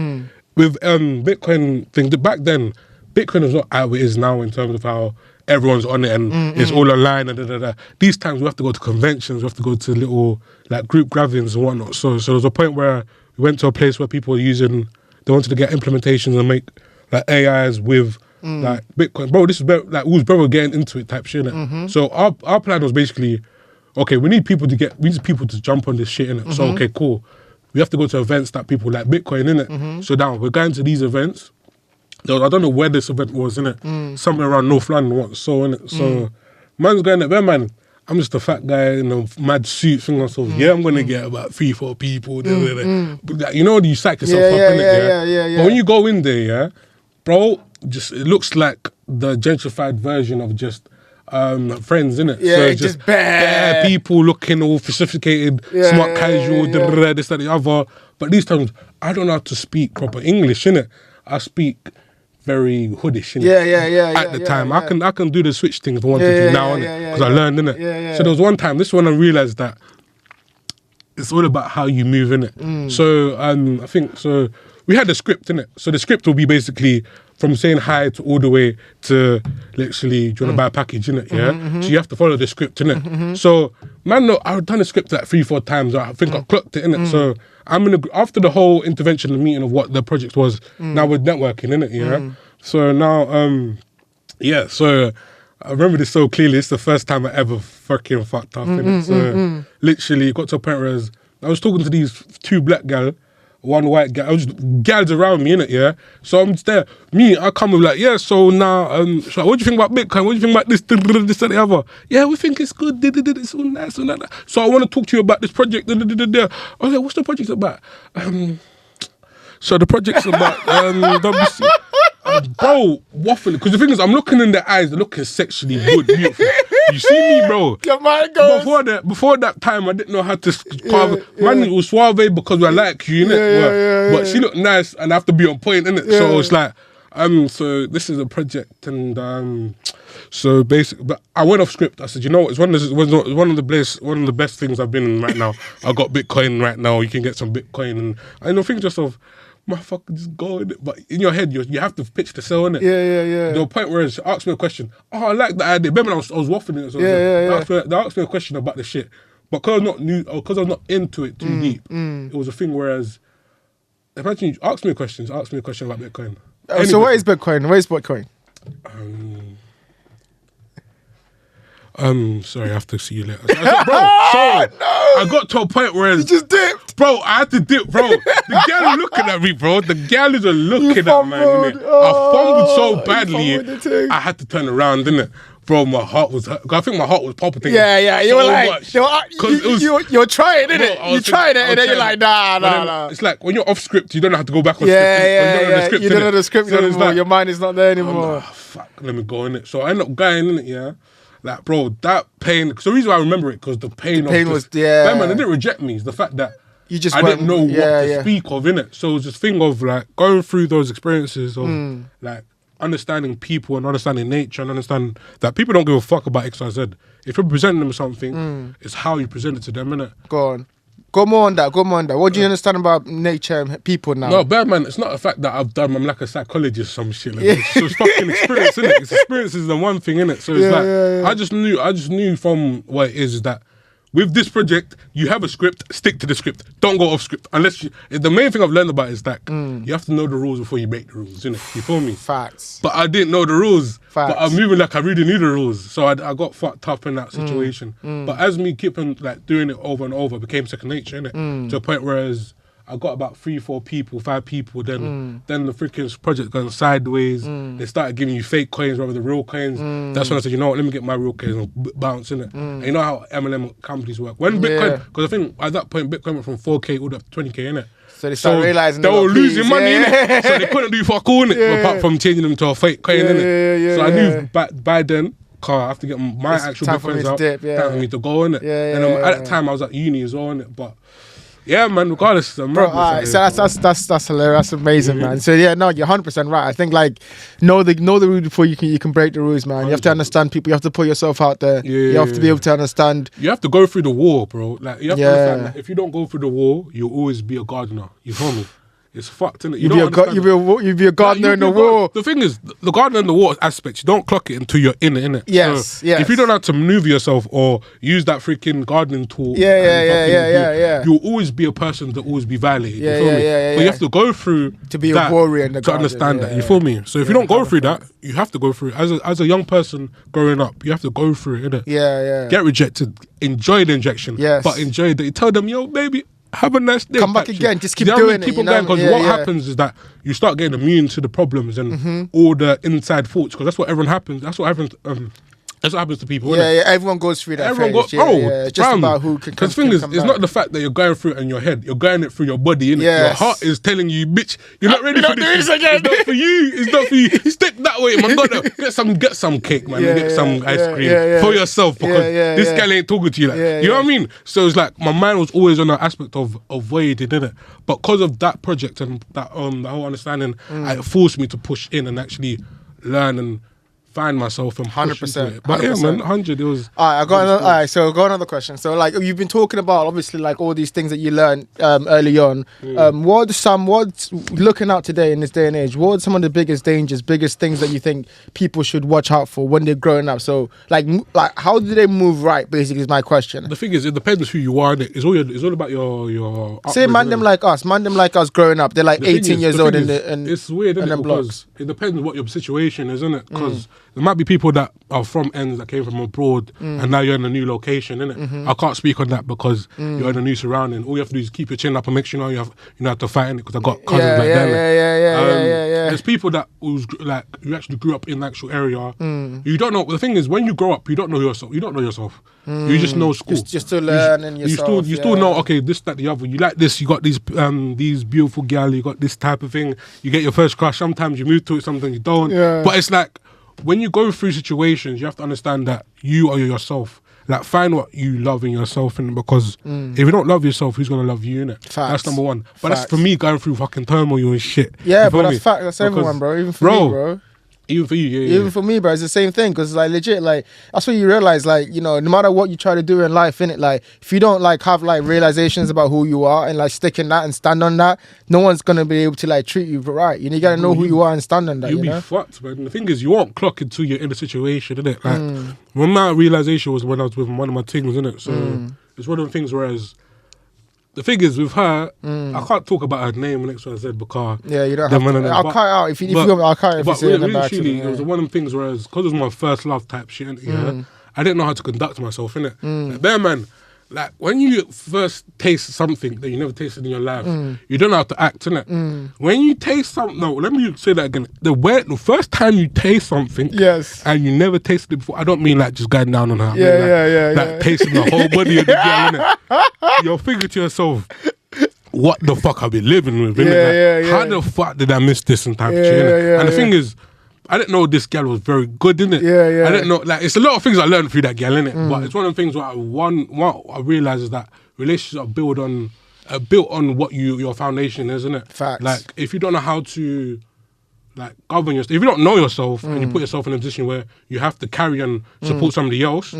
with Bitcoin thing, back then, Bitcoin was not how it is now in terms of how everyone's on it and it's all online and da-da-da. These times we have to go to conventions, we have to go to little like group gatherings and whatnot. So there was a point where we went to a place where people were they wanted to get implementations and make like AIs with like Bitcoin. Bro, this is like who's brother getting into it type shit, innit? So our plan was basically, okay, we need people to jump on this shit, innit? So okay, cool. We have to go to events that people like Bitcoin, innit? So now we're going to these events. I don't know where this event was, innit? Somewhere around North London, innit? So man's going there, man. I'm just a fat guy in a mad suit, thinking myself, I'm gonna get about 3-4 people. But like, you know, you psych yourself up, innit? Yeah. But when you go in there, bro, it looks like the gentrified version of just friends, innit? Yeah, so just bare people looking all sophisticated, smart, casual, this, that, the other. But these times, I don't know how to speak proper English, innit? I speak very hoodish, innit? At the time, I can do the switch thing if I wanted to now, innit? Because I learned, innit? So there was one time, this one I realised that it's all about how you move, innit? So I think, we had a script, innit? So the script will be basically from saying hi to all the way to literally, do you want to buy a package, innit? So you have to follow the script, innit? So, man, no, I've done the script like 3-4 times. I think I clocked it, innit? So after the whole intervention and meeting of what the project was, now we're networking, innit? So now, so I remember this so clearly. It's the first time I ever fucking fucked up, innit? So literally, it got to a point where I was talking to these 2 black gal, 1 white guy. I was just gals around me, innit? So I'm just there. I come with like, so now, so what do you think about Bitcoin? What do you think about this, this, and the other? Yeah, we think it's good. It's all nice and that. So I want to talk to you about this project. I was like, what's the project about? So the project's about WC. Bro, waffling. Because the thing is, I'm looking in their eyes, they're looking sexually good, beautiful. You see me, bro? Your mind goes. Before that time, I didn't know how to carve. Man, it was suave because I like you, innit? But she looked nice and I have to be on point, innit? So it's like, so this is a project and so basically, but I went off script. I said, you know, it's one of the best things I've been in right now. I got Bitcoin right now. You can get some Bitcoin, and I know think to yourself, motherfucker, just go in it. But in your head, you have to pitch the sell, innit? Yeah. The point where she asked me a question. Oh, I like the idea. Remember, I was waffling it. So they asked me a question about the shit. But because I was not into it too deep, it was a thing. Whereas, imagine you ask me a question about Bitcoin. So what is Bitcoin? Where is Bitcoin? Sorry, I have to see you later. I said, bro, sorry. No. I got to a point where you just dipped. Bro, I had to dip, bro. The girl was looking at me, bro. The girl is looking at me, man. I fumbled so badly. I had to turn around, didn't it? Bro, my heart was hurt. I think my heart was palpitating. Yeah. You were like, you're trying, innit? You tried it, and then you're like, nah. It's like when you're off script, you don't have to go back on script. You don't know the script anymore. Like, your mind is not there anymore. Fuck, let me go in it. So I ended up going in it, Like, bro, that pain, because the reason why I remember it, because the pain was, man, they didn't reject me. It's the fact that I didn't know what to speak of, innit? So it was this thing of, like, going through those experiences of, like, understanding people and understanding nature and understanding that people don't give a fuck about X, Y, Z. If you're presenting them something, it's how you present it to them, innit? Go on. Go more on that. What do you understand about nature and people now? No, bad man, it's not a fact that I'm like a psychologist or some shit. Like So it's fucking experience, innit? It's experiences the one thing, innit? So it's I just knew from what it is that with this project, you have a script, stick to the script. Don't go off script. The main thing I've learned about is that you have to know the rules before you make the rules, innit? You feel me? Facts. But I didn't know the rules. Facts. But I'm moving like I really knew the rules. So I got fucked up in that situation. But as me keeping like doing it over and over, it became second nature, innit? To a point where I got about 3, 4 people, 5 people. Then the freaking project gone sideways. They started giving you fake coins rather than real coins. That's when I said, you know what, let me get my real coins and bounce in it. And you know how MLM companies work. When Bitcoin, because I think at that point Bitcoin went from 4K all up to 20K in it. So they started realizing they were losing money in it. So they couldn't do fuck all in it apart from changing them to a fake coin in it. So I knew by then, I have to get my actual Bitcoins out. Time for me to go in it. And at that time I was at uni as well in it, but. Yeah, man. Regardless, bro. Alright, so that's hilarious. That's amazing, man. So yeah, no, you're 100% right. I think like know the rules before you can break the rules, man. 100%. You have to understand people. You have to put yourself out there. You have to be able to understand. You have to go through the war, bro. Like you have to understand that if you don't go through the war, you'll always be a gardener. You feel me? It's fucked, innit? You'd be a gardener in the war. The thing is, the gardener in the war aspect, you don't clock it until you're in it, innit? Yes, so if you don't have to maneuver yourself or use that freaking gardening tool, you'll always be a person that always be violated. You feel me? But you have to go through to be a warrior in the garden, to understand that. You feel me? So if you don't go through that, you have to go through it. As a young person growing up, you have to go through it, innit? Get rejected, enjoy the injection, but enjoy that. You tell them, yo, baby, have a nice day. Come back again. Just keep doing it. Keep on going, because what happens is that you start getting immune to the problems and all the inside thoughts, because that's what everyone happens. That's what happens. That's what happens to people. Everyone goes through that. It's just about who can. Because the thing is, it's not the fact that you're going through it in your head. You're going it through your body. Innit? Your heart is telling you, bitch, you're not ready for this. It's not for you. It's not for you. Stick that way, man. Get some cake, man. Get some ice cream for yourself, because this guy ain't talking to you. Like, you know what I mean? So it's like my mind was always on the aspect of avoiding, innit? But because of that project and that the whole understanding, it forced me to push in and actually learn and find myself and 100%. But 100%. Yeah, man, 100. It was. Alright, so I got another question. So like you've been talking about obviously like all these things that you learned early on. What's looking out today in this day and age? What are some of the biggest dangers, biggest things that you think people should watch out for when they're growing up? So like how do they move right? Basically, is my question. The thing is, it depends who you are. It's all about your. Say man them like us growing up. They're like 18 years old and it's weird, isn't it? Because it depends what your situation is, isn't it? Because there might be people that are from ends that came from abroad and now you're in a new location, innit? I can't speak on that because you're in a new surrounding. All you have to do is keep your chin up and make sure you have to fight in it, because I got cousins like them. There's people that you actually grew up in the actual area. You don't know. The thing is, when you grow up, you don't know yourself. You just know school. Just to learn and yourself. You still know, okay, this, that, the other. You like this, you got these beautiful gal, you got this type of thing. You get your first crush. Sometimes you move to it, sometimes you don't. But it's like, when you go through situations, you have to understand that you are yourself. Like, find what you love in yourself, and because if you don't love yourself, who's gonna love you, innit? That's number one. But that's for me, going through fucking turmoil and shit. Yeah, but that's fact. That's everyone, bro. Even for me, bro. Even for you, Even for me, bro, it's the same thing. Because, like, legit, like, that's what you realize, like, you know, no matter what you try to do in life, innit, like, if you don't, like, have, like, realizations about who you are and, like, stick in that and stand on that, no one's going to be able to, like, treat you right. You gotta know who you are and stand on that, You'll be fucked, man. The thing is, you won't clock until you're in a situation, innit? Like, when my realization was when I was with one of my things, innit? So, it's one of the things, whereas, the thing is, with her, I can't talk about her name next one I said, because you don't have to. I'll cut it out if you I'll cut it if you say it back. It was one of the things, whereas, because it was my first love type shit, I didn't know how to conduct myself, innit? Like, there, man, like, when you first taste something that you never tasted in your life, you don't know how to act, innit? When you taste something, no, let me say that again. The first time you taste something, and you never tasted it before, I don't mean like just going down on her. Like tasting the whole body of the girl, innit? You're thinking to yourself, what the fuck I've been living with, innit? How the fuck did I miss this and type of shit, innit? And the thing is, I didn't know this girl was very good, innit? I didn't know, like, it's a lot of things I learned through that girl, innit? But it's one of the things where I realised is that relationships are built on what your foundation is, innit? Facts. Like, if you don't know how to, like, govern yourself, if you don't know yourself and you put yourself in a position where you have to carry and support somebody else,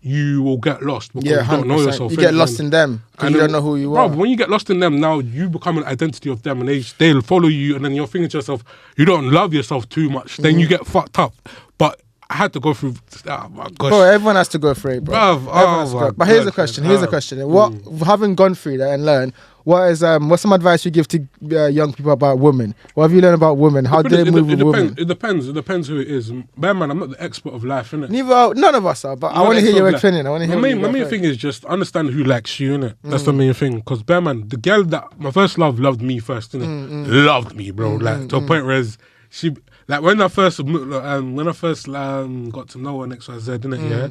you will get lost because you don't know yourself. You get lost in them because you don't know who you are. Bro, when you get lost in them, now you become an identity of them, and they'll follow you, and then you're thinking to yourself, you don't love yourself too much, then you get fucked up. But I had to go through. Oh my gosh, bro, everyone has to go through it, bro. Bruv, But here's the question. What, having gone through that and learned, what's some advice you give to young people about women? What have you learned about women? How do they move with women? It depends who it is. Bear man, I'm not the expert of life, innit? None of us are, but I want to hear your opinion. My main thing is just understand who likes you, innit? That's the main thing. Because bear man, the girl that my first love loved me first, innit? Loved me, bro. Like to a point where she, like when I first got to know her and XYZ, innit? Yeah.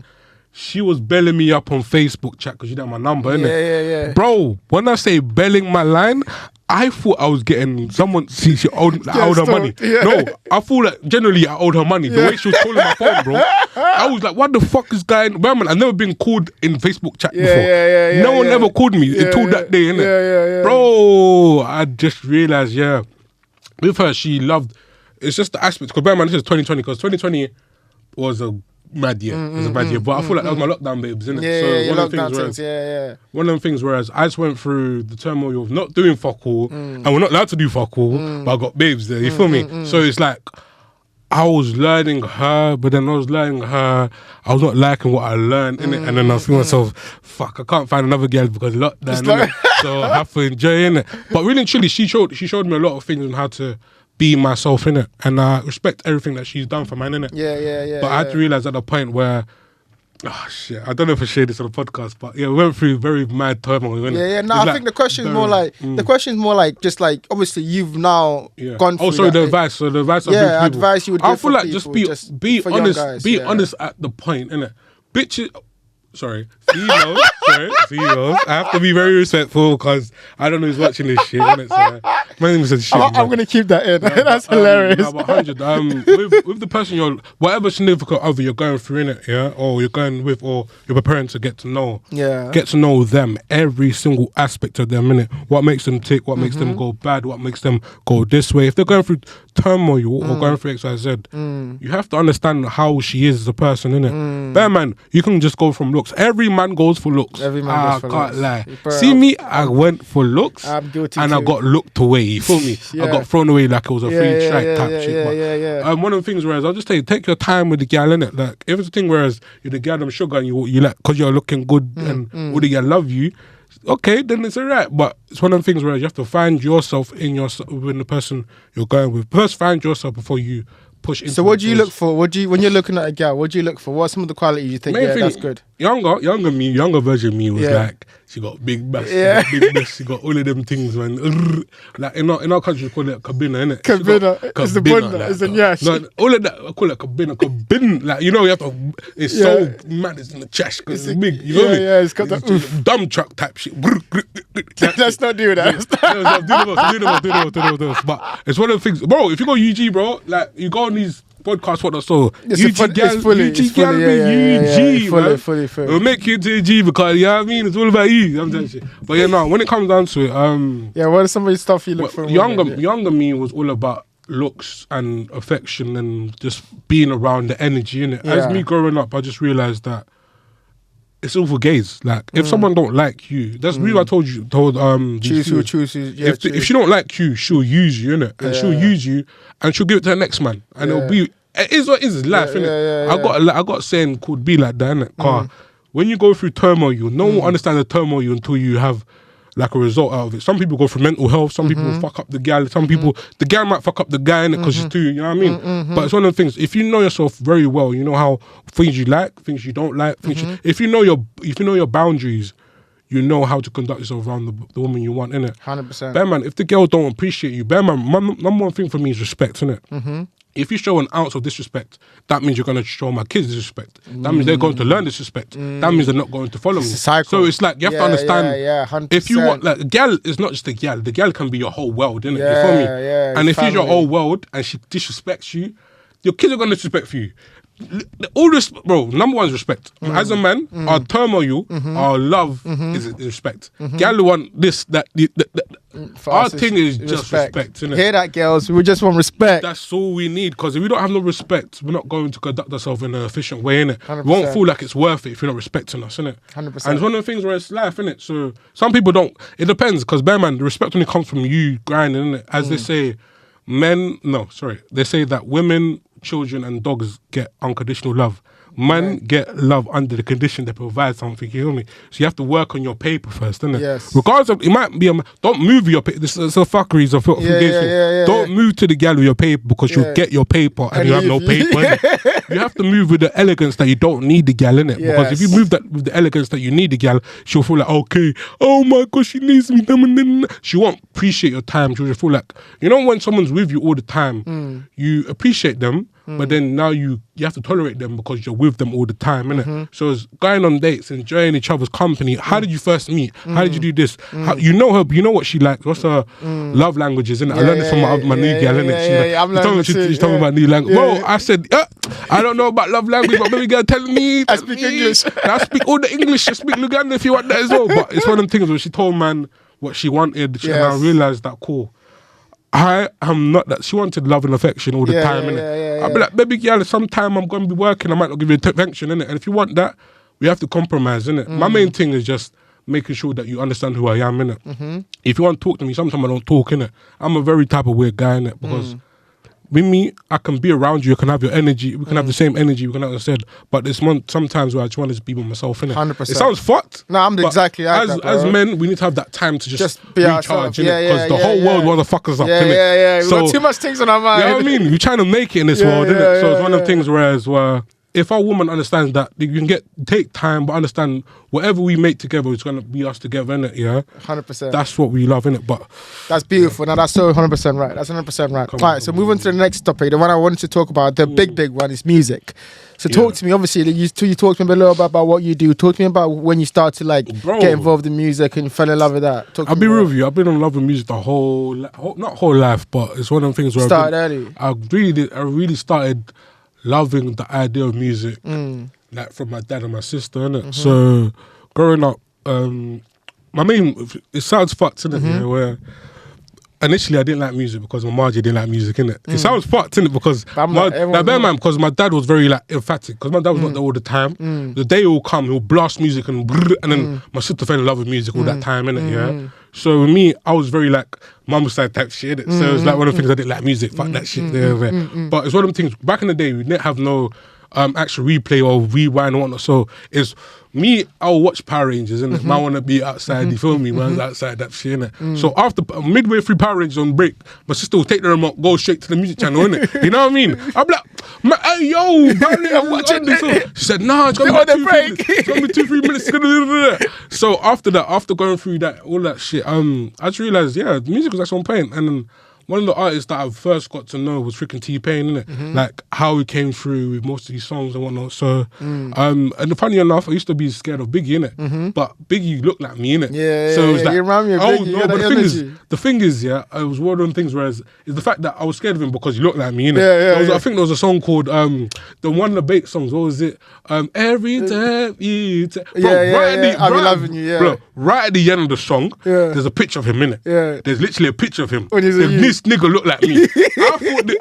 She was belling me up on Facebook chat because you know my number, innit? Yeah. Bro, when I say belling my line, I thought I was getting someone. See, she owed her money. Yeah. No, I thought that generally I owed her money. The way she was calling my phone, bro. I was like, what the fuck is going on? I've never been called in Facebook chat before. No one ever called me until that day, innit? Yeah. Bro, I just realised, with her, she loved. It's just the aspect. Because bear in mind, this is 2020. Because 2020 was a mad year. It was a bad year. But I feel like that was my lockdown babes, innit? One of them things whereas I just went through the turmoil of not doing fuck all, and we're not allowed to do fuck all, but I got babes there, you feel me? So it's like, I was learning her, but then I was learning her, I was not liking what I learned, innit? And then I feel myself, fuck, I can't find another girl because lockdown, innit? So I have to enjoy, innit? But really and truly, she showed me a lot of things on how to be myself, innit? And I respect everything that she's done for mine, innit? Yeah. But I had to realise at the point where, oh shit, I don't know if I shared this on the podcast, but we went through very mad turmoil, innit? No, I think the question's more like, just like, obviously you've now gone through the advice. So the advice advice you would give I feel like people, just be honest, honest at the point, innit? Bitches, females, I have to be very respectful because I don't know who's watching this shit, innit? So, my name is shit. I'm going to keep that in. That's hilarious. No, but 100. With the person whatever significant other you're going through, innit, yeah? Or you're going with, or you're preparing to get to know. Yeah. Get to know them, every single aspect of them, innit? What makes them tick, what makes them go bad, what makes them go this way. If they're going through turmoil or going through XYZ, you have to understand how she is as a person, innit? Bear man, you can just go from looks. Every man goes for looks. Every man goes for can't looks. lie. Bro, See me, I went for looks. I'm guilty and too. I got looked away. You feel me? I got thrown away like it was a free strike type shit. But one of the things whereas I'll just take your time with the gal, innit? Like if it's a thing whereas you're the gal them sugar and you like because you're looking good and all the gal love you, okay, then it's alright. But it's one of the things where you have to find yourself within the person you're going with. First find yourself before you push into. So what do you look for? When you're looking at a gal, what do you look for? What are some of the qualities you think, that's good? Younger version me was like, she got big breasts, she got all of them things, man. Like in our country, we call it kabina, innit? Kabina, it's the bunda, it's the nyash. No, all of that, I call it kabina, like, you know, you have to, it's so mad, it's in the chest, because it's big, you know me? Yeah, it's got that dumb truck type shit. Let's not do that. Do the most. But it's one of the things, bro, if you go UG, bro, like, you go on these podcasts, what so UG gal, fully. It'll make you into a G because, you know what I mean? It's all about you. I'm telling you. But yeah, no, when it comes down to it, what are some of the stuff you look for? Younger me was all about looks and affection and just being around the energy, innit? As me growing up, I just realised that it's all for gays. Like, if someone don't like you, that's the reason I told choose who chooses. Yeah, if she don't like you, she'll use you, innit? And she'll use you and she'll give it to the next man. And it'll be, it is what it is, life, innit? I got a saying called be like that, innit? When you go through turmoil, no one will understand the turmoil until you have like a result out of it. Some people go through mental health, some people fuck up the gal, some people, the gal might fuck up the guy, innit? Because she's too, you know what I mean? But it's one of the things, if you know yourself very well, you know how things you like, things you don't like, if you know your boundaries, you know how to conduct yourself around the woman you want, innit? 100%. Bear man, if the girl don't appreciate you, bear man, number one thing for me is respect, innit? If you show an ounce of disrespect, that means you're going to show my kids disrespect. That means they're going to learn disrespect. That means they're not going to follow me. It's a cycle. So it's like, you have to understand, 100%. if you want, like, a gal is not just a gal. The gal can be your whole world, innit? You feel me? And if she's your whole world and she disrespects you, your kids are going to disrespect you. All this, bro, number one is respect. As a man, our turmoil, our love is respect. Gal want this, that, our thing is just respect, innit? Hear that, girls? We just want respect. That's all we need, because if we don't have no respect, we're not going to conduct ourselves in an efficient way, innit? 100%. We won't feel like it's worth it if you're not respecting us, innit? 100%. And it's one of the things where it's life, innit? So some people don't, it depends, because bear man, the respect only comes from you grinding, innit? As they say, they say that women children and dogs get unconditional love. Man get love under the condition they provide something, you feel me? So you have to work on your paper first, innit? Yes. Regardless of, it might be don't move with your paper. This is a fuckery, it's a Don't move to the gal with your paper because you'll get your paper and you have no paper, innit? You have to move with the elegance that you don't need the gal, innit? Yes. Because if you move that with the elegance that you need the gal, she'll feel like, okay, oh my God, she needs me. She won't appreciate your time. She'll just feel like, you know, when someone's with you all the time, you appreciate them, but then now you have to tolerate them because you're with them all the time, innit? So it's going on dates, enjoying each other's company. How did you first meet? How did you do this? How, you know her, you know what she likes. What's her love languages, innit? I learned this from my new gal, innit? She told me about new language. Bro, I said, I don't know about love language, but baby girl telling me. I speak English. I speak all the English. I speak Luganda if you want that as well. But it's one of them things where she told man what she wanted, and I realised that, cool, I am not that. She wanted love and affection all the time, innit? I'll be like, baby girl, sometime I'm going to be working, I might not give you affection, innit? And if you want that, we have to compromise, innit? My main thing is just making sure that you understand who I am, innit? If you want to talk to me, sometimes I don't talk, innit? I'm a very type of weird guy, innit? Because with me, I can be around you, I can have your energy, we can have the same energy, we can have, as I said, but there's sometimes where I just want to be with myself, innit? 100%. It sounds fucked. No, I'm exactly like that, bro. As men, we need to have that time to just be recharge, innit? Yeah, Because the whole world wants to fuck us up, innit? Yeah. We've got too much things on our mind. You know what I mean? We're trying to make it in this world, innit? So it's one of the things where if our woman understands that, you can take time, but understand whatever we make together is going to be us together, innit? Yeah? 100%. That's what we love, innit? But that's beautiful. Now, that's so 100% right. That's 100% right. All right, so moving to the next topic, the one I wanted to talk about, the big one is music. So talk to me, obviously, you talked to me a little bit about what you do. Talk to me about when you start to get involved in music and you fell in love with that. I'll be real with you. I've been in love with music the not whole life, but it's one of the things where I really started loving the idea of music, like from my dad and my sister, innit? So growing up, it sounds fucked, innit? Yeah, where initially I didn't like music because my Margie didn't like music, innit? It sounds fucked, innit? Because because my dad was very emphatic, because my dad was not there all the time. The day will come, he'll blast music and then my sister fell in love with music all that time, innit? Yeah. So with me, I was very mum side type shit, innit? So it's one of the things I didn't like music, fuck that shit there. But it's one of the things, back in the day, we didn't have no actual replay or rewind or whatnot. So it's me, I'll watch Power Rangers, innit? I want to be outside, you feel me? Man's outside that shit, innit? So after midway through Power Rangers on break, my sister will take the remote, go straight to the music channel, innit? You know what I mean? I'm like, hey, yo, I'm watching this. She said, nah, it's going to be 2-3 minutes. So after that, after going through that, all that shit, I just realised, the music was actually on point. And then one of the artists that I first got to know was freaking T-Pain, innit? Like how he came through with most of these songs and whatnot. So, and funny enough, I used to be scared of Biggie, innit? But Biggie looked like me, innit? So it was you remind me of Biggie. No, but the thing is, it was one of them things. Whereas is the fact that I was scared of him because he looked like me, innit? I think there was a song called the one of the Bait songs. What was it? Every time you I'll be loving you. Bro, right at the end of the song, there's a picture of him, innit? There's literally a picture of him. This nigga looked like me.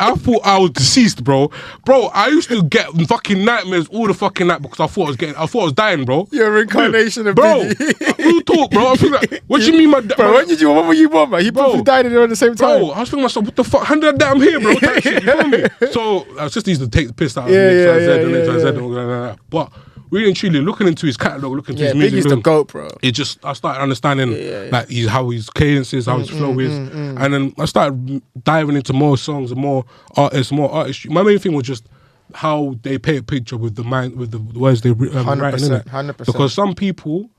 I thought I was deceased, bro. Bro, I used to get fucking nightmares all the fucking night because I thought I was dying, bro. You're a reincarnation of Biggie. Real talk, bro. I feel like, what you mean, bro? What were you born, man? He both died at the same time. Bro, I was thinking myself, what the fuck? 100 I'm here, bro. Type shit, you feel me? So I just used to take the piss out of XYZ and all that. But really and truly, looking into his catalogue, looking into his music, Biggie's the GOAT, bro. I started understanding how his cadence is, how his flow is, and then I started diving into more songs and more artistry. My main thing was just how they paint a picture with the mind, with the words they write in it. 100%. Because some people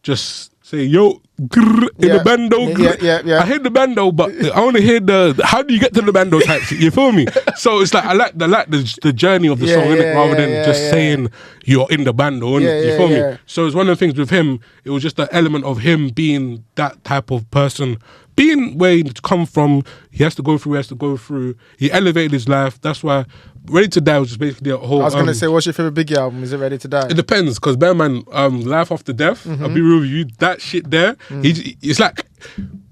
just say, yo, grrr, in the bando. I hear the bando, but I want to hear how do you get to the bando type shit, you feel me? So it's like, I like the journey of the song, innit? Rather than just saying you're in the bando, innit? You feel me? So it's one of the things with him, it was just the element of him being that type of person, being where he come from, he has to go through, he elevated his life. That's why Ready to Die was just basically a whole... I was going to say, what's your favourite Biggie album? Is it Ready to Die? It depends, because Bearman, Life After Death, I'll be real with you, that shit there, it's like,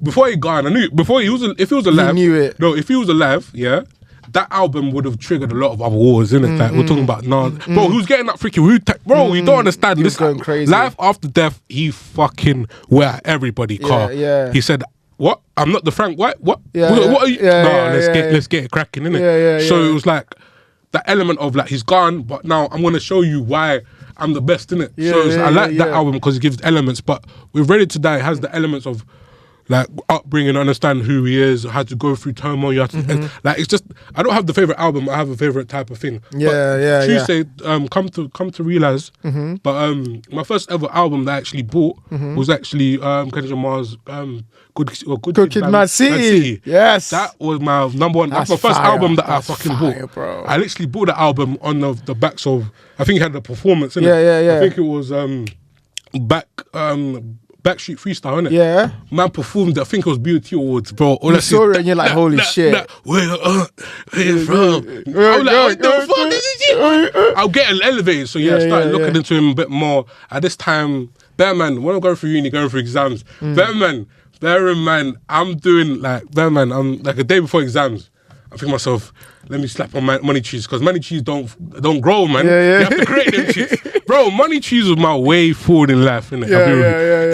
before he gone, I knew, if he was alive... You knew it. No, if he was alive, that album would have triggered a lot of other wars, innit? Like, we're talking about Nas. Bro, who's getting that freaking bro, you don't understand. This going crazy. Life After Death, he fucking where everybody car. He said, what? I'm not the Frank White? What? What are you? Let's get it cracking, innit? So it was like, that element of like he's gone, but now I'm gonna show you why I'm the best in it. Yeah, so yeah, I like yeah, that album because it gives elements. But with Ready to Die, it has the elements of like upbringing, understand who he is, how to go through turmoil. You have to, like it's just I don't have the favorite album. I have a favorite type of thing. Tuesday, come to realize. But my first ever album that I actually bought was actually Kendrick Lamar's Good Kid, Mad City. Yes, that was my number one. That's my first album that I fucking bought. Bro. I literally bought the album on the backs of. I think he had the performance in it. Yeah. I think it was Backstreet Freestyle, innit? Yeah. Man performed, I think it was BET Awards, bro. You saw it and you're like, holy shit. Where you from? I was like, what the fuck is this shit? I'll get elevated. So I started looking into him a bit more. At this time, when I'm going through uni, going through exams, bear in mind, I'm doing I'm like a day before exams. I think to myself, let me slap on money trees because money trees don't grow, man. You have to create them trees. Bro, money trees was my way forward in life, innit?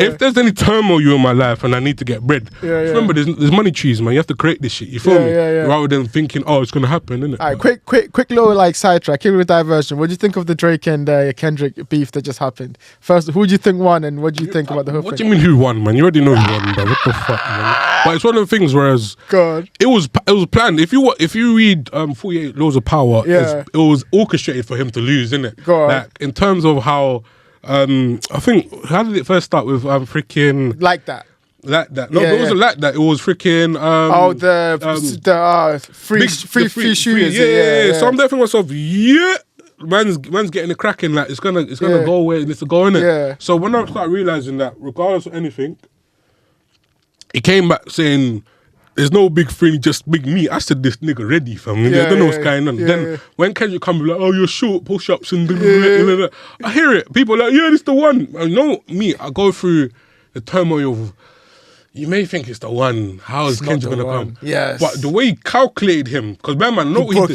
If there's any turmoil in my life and I need to get bread, remember there's money trees, man. You have to create this shit. You feel me? Rather than thinking, it's gonna happen, innit? All right, quick little like sidetrack, quick little diversion. What do you think of the Drake and Kendrick beef that just happened? First, who do you think won, and what do you think about the whole thing? What do you mean who won, man? You already know who won, bro. What the fuck, man? But it's one of the things. Whereas God, it was planned. If you read 48 Laws of Power, it was orchestrated for him to lose, innit? God. Like in terms of how I think how did it first start with freaking like that. No, it wasn't like that. It was freaking free shooters. Yeah. So I'm there thinking myself, man's getting it cracking. Like it's gonna go where it needs to go, innit? Yeah. So when I started realizing that, regardless of anything, he came back saying, there's no big three, just big me. I said, this nigga ready, fam. I don't know what's going on. Then when Kendrick come like, you're short, push-ups and I hear it. People are like, this the one. I know me, I go through the turmoil of, you may think it's the one. How is Kendrick gonna come? Yes. But the way he calculated him, because man, know what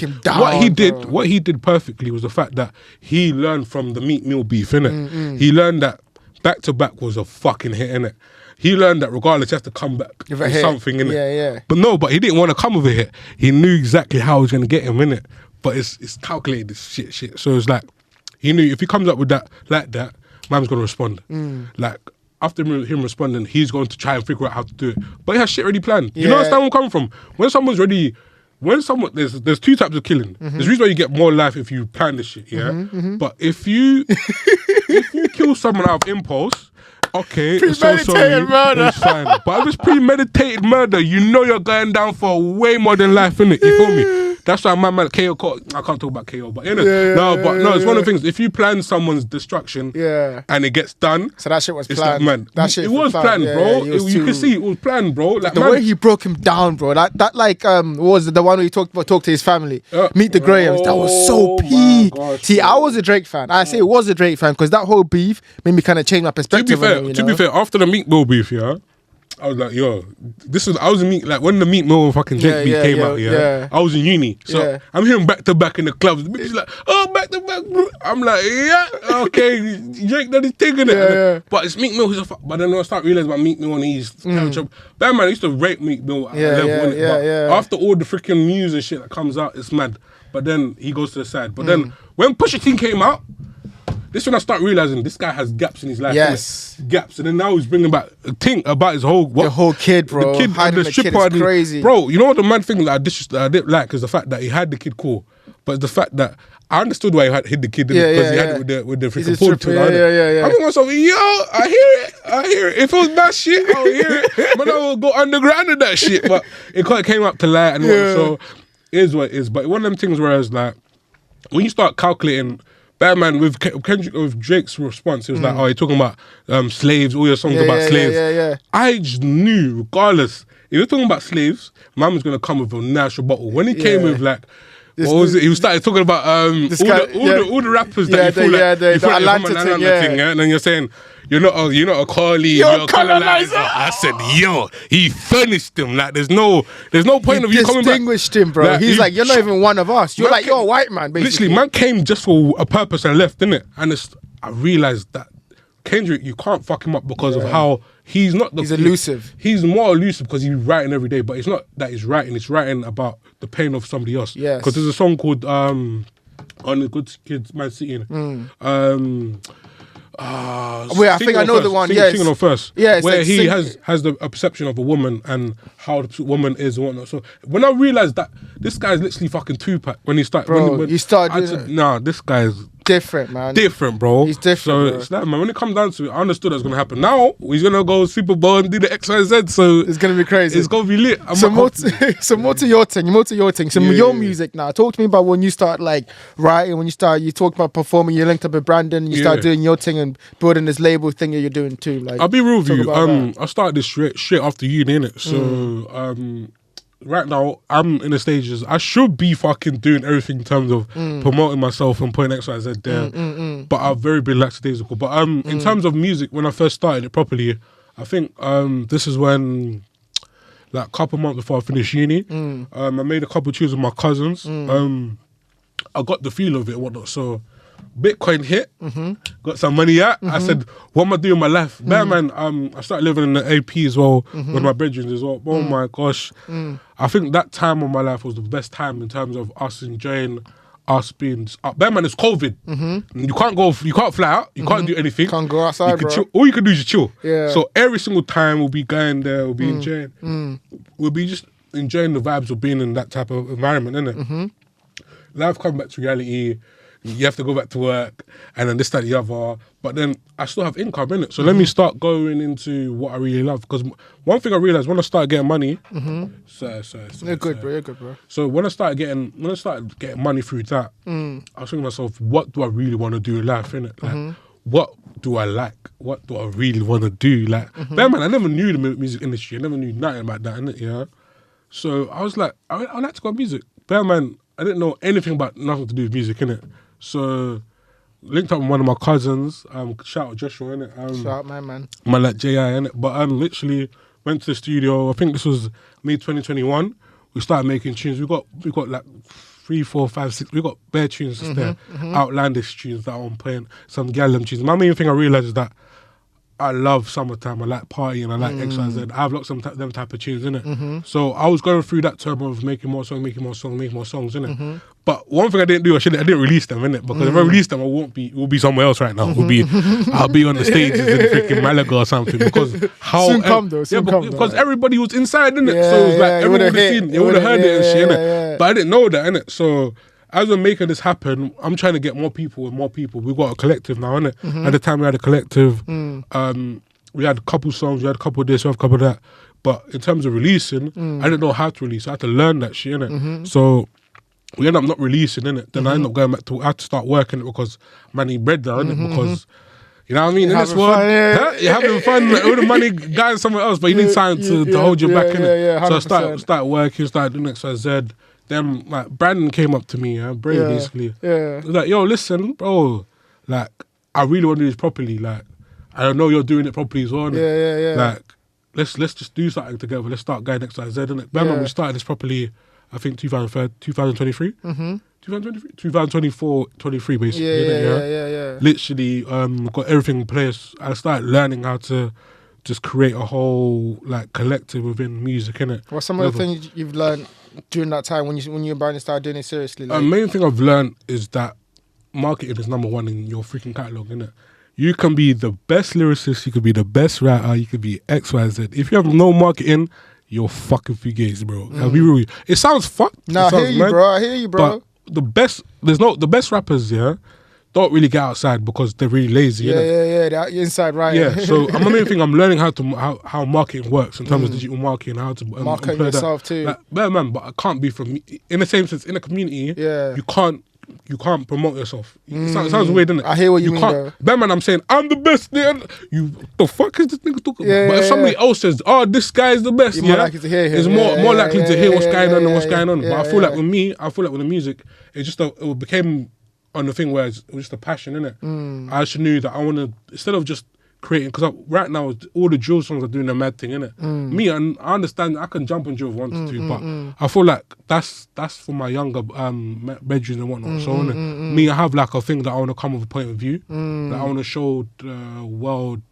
he did perfectly was the fact that he learned from the Meat Meal beef, innit? He learned that back to back was a fucking hit, innit? He learned that regardless, he has to come back with something, innit? Yeah. But he didn't want to come with a hit. He knew exactly how he was going to get him, innit? But it's calculated, this shit. So it's like, he knew if he comes up with that, like that, man's going to respond. Like, after him responding, he's going to try and figure out how to do it. But he has shit already planned. You know where I'm coming from? When someone's ready, there's two types of killing. There's a reason why you get more life if you plan this shit, But if you kill someone out of impulse, okay, premeditated murder. It's fine. But if it's premeditated murder, you know you're going down for way more than life, innit? You feel me? That's why my man KO, I can't talk about KO, but it's one of the things. If you plan someone's destruction and it gets done, so that shit was planned. Man, it was planned, bro. You can see it was planned, bro. Like, the way he broke him down, bro. That like what was it, the one where he talked to his family, Meet the Grahams. That was so peak. See, I was a Drake fan. I say it was a Drake fan because that whole beef made me kind of change my perspective. To be fair, after the Meat Mill beef, I was like, I was in when the Meat Mill and fucking Drake beat came out, I was in uni. So I'm hearing back to back in the clubs. The bitch is like, back to back, bro. I'm like, okay, Drake done his thing in it. But it's Meat Mill, but then I start realizing about Meat Mill and he's Bad man, I used to rate Meat Mill at a level, innit? But after all the freaking news and shit that comes out, it's mad. But then he goes to the side. But then when Pusha T came out, this when I start realizing this guy has gaps in his life. Yes. Gaps. And then now he's bringing back a thing about his whole... The whole kid, bro. The kid hiding the kid is crazy. Bro, you know what the mad thing that I didn't like is the fact that he had the kid cool. But the fact that I understood why he hid the kid because he had it with the freaking porn tool. I think myself, I hear it. If it was that shit, I'll hear it. But I will go underground in that shit. But it kind of came up to light and so it is what it is. But one of them things where it's like, when you start calculating... Batman with Kendrick, with Drake's response, he was like, you're talking about slaves, all your songs about slaves. I just knew, regardless, if you're talking about slaves, man was going to come with a natural bottle. When he came with like, what was it? He started talking about all the rappers that you feel like the Atlanta thing, and then you're saying, you're not a Carly, you're a colonizer. I said, he furnished him. Like, there's no point of you coming back. Distinguished him, bro. Like, he's like, you're not even one of us. You're you're a white man, basically. Literally, man came just for a purpose and left, innit? And I realized that Kendrick, you can't fuck him up because of how he's not the... He's elusive. He's more elusive because he's writing every day, but it's not that he's writing. It's writing about the pain of somebody else. Yes. Because there's a song called On the Good Kids Man City. Wait, I think I know the one. Singing on First. Yeah, where like he has a perception of a woman and how the woman is and whatnot. So when I realised that this guy's literally fucking Tupac when he started. Bro, when you started. Nah, this guy's different, man. Different, bro. He's different. So bro. it's that, man. When it comes down to it, I understood that's gonna happen. Now he's gonna go Super Bowl and do the XYZ. So it's gonna be crazy. It's gonna be lit. More to your thing. More to your thing. Your music now. Talk to me about when you start like writing. When you talk about performing. You linked up with Brandon. And you start doing your thing and building this label thing that you're doing too. Like, I'll be real with you. I started this straight after uni, innit? So right now, I'm in the stages. I should be fucking doing everything in terms of promoting myself and putting XYZ there. But I've very been lackadaisical. But in terms of music, when I first started it properly, I think this is when, like a couple months before I finished uni, I made a couple tunes with my cousins. I got the feel of it and whatnot. So Bitcoin hit, got some money out. I said, what am I doing in my life? Man, I started living in the AP as well with my brethren as well. Oh my gosh. I think that time of my life was the best time in terms of us enjoying us being up. Man, it's COVID. You can't fly out, you can't do anything. Can't go outside, bro. Chill. All you can do is just chill. Yeah. So every single time we'll be going there, we'll be enjoying. We'll be just enjoying the vibes of being in that type of environment, innit? Life comes back to reality. You have to go back to work and then this, that, the other. But then I still have income, innit? So let me start going into what I really love. Because one thing I realised when I started getting money... You're good, bro. So when I started getting money through that, I was thinking to myself, what do I really want to do in life, innit? Like, what do I like? What do I really want to do? Like, man, I never knew the music industry. I never knew nothing about that, innit? Yeah. So I was like, I like to go music. Bear man, I didn't know anything about nothing to do with music, innit? So linked up with one of my cousins. Shout out Joshua, innit? Shout out, man. Man like J.I., innit? But literally went to the studio. I think this was May 2021. We started making tunes. We got like 3, 4, 5, 6. We got bare tunes there, outlandish tunes that I'm playing. Some Gallum tunes. My main thing I realised is that I love summertime. I like partying. I like XYZ. I have lots of them type of tunes, innit? So I was going through that term of making more songs, innit? But one thing I didn't do, I didn't release them, innit? Because if I release them, we'll be somewhere else right now. I'll be on the stages in freaking Malaga or something. Because because everybody was inside, innit? Yeah, so it was like everyone would have heard it and shit, innit? Yeah. But I didn't know that, innit? So as we're making this happen, I'm trying to get more people. We've got a collective now, innit? At the time we had a collective. We had a couple songs, we had a couple of this, we had a couple of that. But in terms of releasing, I didn't know how to release. I had to learn that shit, innit? So we ended up not releasing, innit? Then I ended up going back to, I had to start working it because I need bread now, innit? Because, you know what I mean? In this world, you're having fun, all the money going somewhere else, but you need something to hold you back, innit? So I started working, started doing XYZ. Then like Brandon came up to me, basically. Yeah. He was like, yo, listen, bro, like I really want to do this properly. Like I know you're doing it properly as well. Yeah. Like let's just do something together. Let's start going XYZ, innit? Remember we started this properly, I think 2023? 2024, 23 basically. Yeah. Literally got everything in place. I started learning how to just create a whole like collective within music, innit? What's some of the things you've learned during that time when you and Brandon started doing it seriously? Like? Main thing I've learned is that marketing is number one in your freaking catalogue, innit? You can be the best lyricist, you could be the best writer, you could be XYZ. If you have no marketing, you're fucking fugazi, bro. I'll be real. It sounds fucked. Nah, I hear you, bro. But the best rappers, don't really get outside because they're really lazy. Yeah, they're inside, right? Yeah, so my main thing, I'm learning how marketing works in terms of digital marketing, how to market yourself too. Like, man, but I can't be from, in the same sense, in a community, you can't promote yourself. It sounds weird, doesn't it? I hear what you mean, though. Man, I'm saying, I'm the best. The fuck is this nigga talking about? But if somebody else says, oh, this guy is the best, you're more likely to hear him. It's more likely to hear what's going on and what's going on. But I feel like with me, with the music, it's just it became on the thing where it was just a passion, innit? I just knew that I want to, instead of just creating, because right now all the drill songs are doing a mad thing, innit? Me, I understand I can jump on drill if I wanted to, but I feel like that's for my younger bedrooms and whatnot. So me, I have like a thing that I want to come with a point of view, that I want to show the world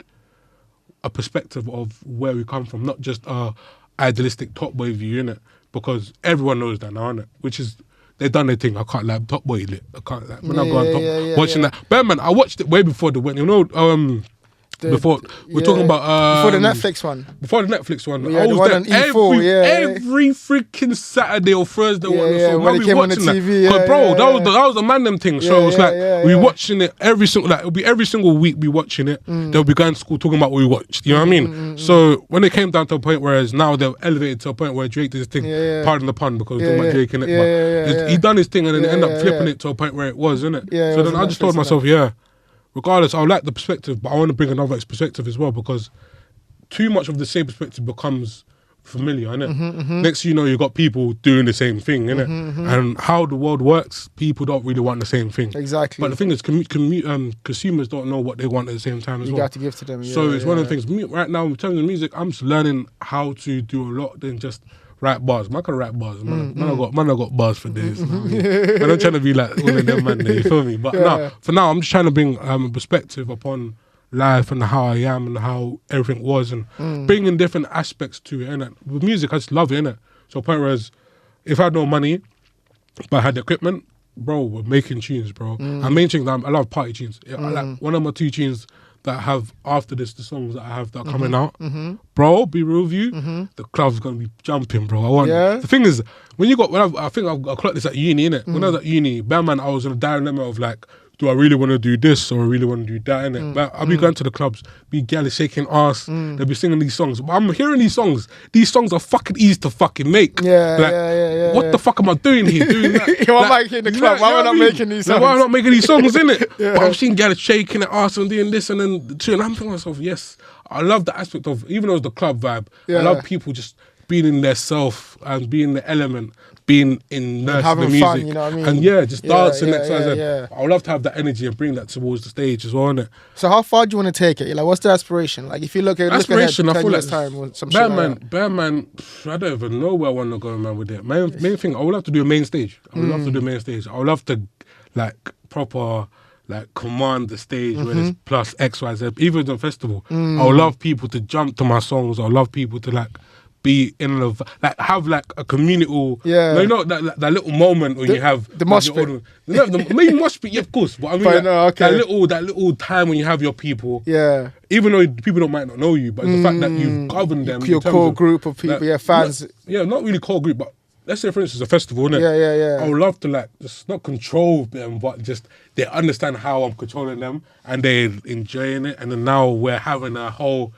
a perspective of where we come from, not just a idealistic top boy view, innit? Because everyone knows that now, innit? Which is, they done their thing. I can't lie, Top Boy lit. I can't lie. When I go on top, watching that. But man, I watched it way before the wedding. You know, before we're talking about before the Netflix one. Before the Netflix one, Yeah, I the was one there on E4, every freaking Saturday or Thursday. So when we it came on the watching TV, that. 'Cause bro, that was the man them thing. So it's like we watching it every single, like it'll be every single week we watching it. They'll be going to school talking about what we watched. You know what I mean? So when it came down to a point, whereas now they've elevated to a point where Drake did his thing. Pardon the pun, because we're talking about Drake in it, but he done his thing and then ended up flipping it to a point where it was, innit? So then I just told myself, regardless, I like the perspective, but I want to bring another perspective as well, because too much of the same perspective becomes familiar, innit? Next thing you know, you've got people doing the same thing, innit? And how the world works, people don't really want the same thing. Exactly. But the thing is, consumers don't know what they want at the same time as well. You got to give to them. So it's one of the things. Right now, in terms of music, I'm just learning how to do a lot than just write bars. Man can write bars. Man, I got bars for days. You know what I mean? But I'm trying to be like one of them man there, you feel me? But for now, I'm just trying to bring a perspective upon life and how I am and how everything was, and bringing different aspects to it. And with music, I just love it, innit? So point whereas, if I had no money, but I had the equipment, bro, we're making tunes, bro. And main thing, I love party tunes. I like one of my 2 tunes that I have after this, the songs that I have that are coming out, bro, be real with you, the club's gonna be jumping, bro. The thing is, when I think I clocked this at uni, innit? When I was at uni, man, I was in a dilemma of like, do I really want to do this or I really want to do that, innit? But I'll be going to the clubs, be gals shaking ass, they'll be singing these songs. But I'm hearing these songs are fucking easy to fucking make. What the fuck am I doing here? Doing that? Why am I in the club? Why am I not making these songs? Why am I not making these songs, innit? But I'm seeing gals shaking their ass and doing this and then the tune. I'm thinking to myself, yes, I love the aspect of, even though it's the club vibe, I love people just being in their self and being in the element, being in the music, fun, you know what I mean? And just dancing next time. I would love to have that energy and bring that towards the stage as well, innit? So how far do you want to take it? Like, what's the aspiration? Like, if you look at aspiration, ahead, I feel like time or some Bear Man, I don't even know where I want to go, man, with it. Main thing, I would love to do a main stage. I would love to do a main stage. I would love to like proper like command the stage where there's plus XYZ, even the festival. I would love people to jump to my songs. I would love people to like be in love, like have like a communal, you know, that little moment when you have the mosh pit. Maybe mosh pit, yeah, of course. But I mean, that little time when you have your people. Yeah. Even though people might not know you, but it's the fact that you've governed them. Your core group of people, like, fans. Not really core group, but let's say for instance a festival, innit? Yeah. I would love to like just not control them, but just they understand how I'm controlling them and they're enjoying it. And then now we're having a whole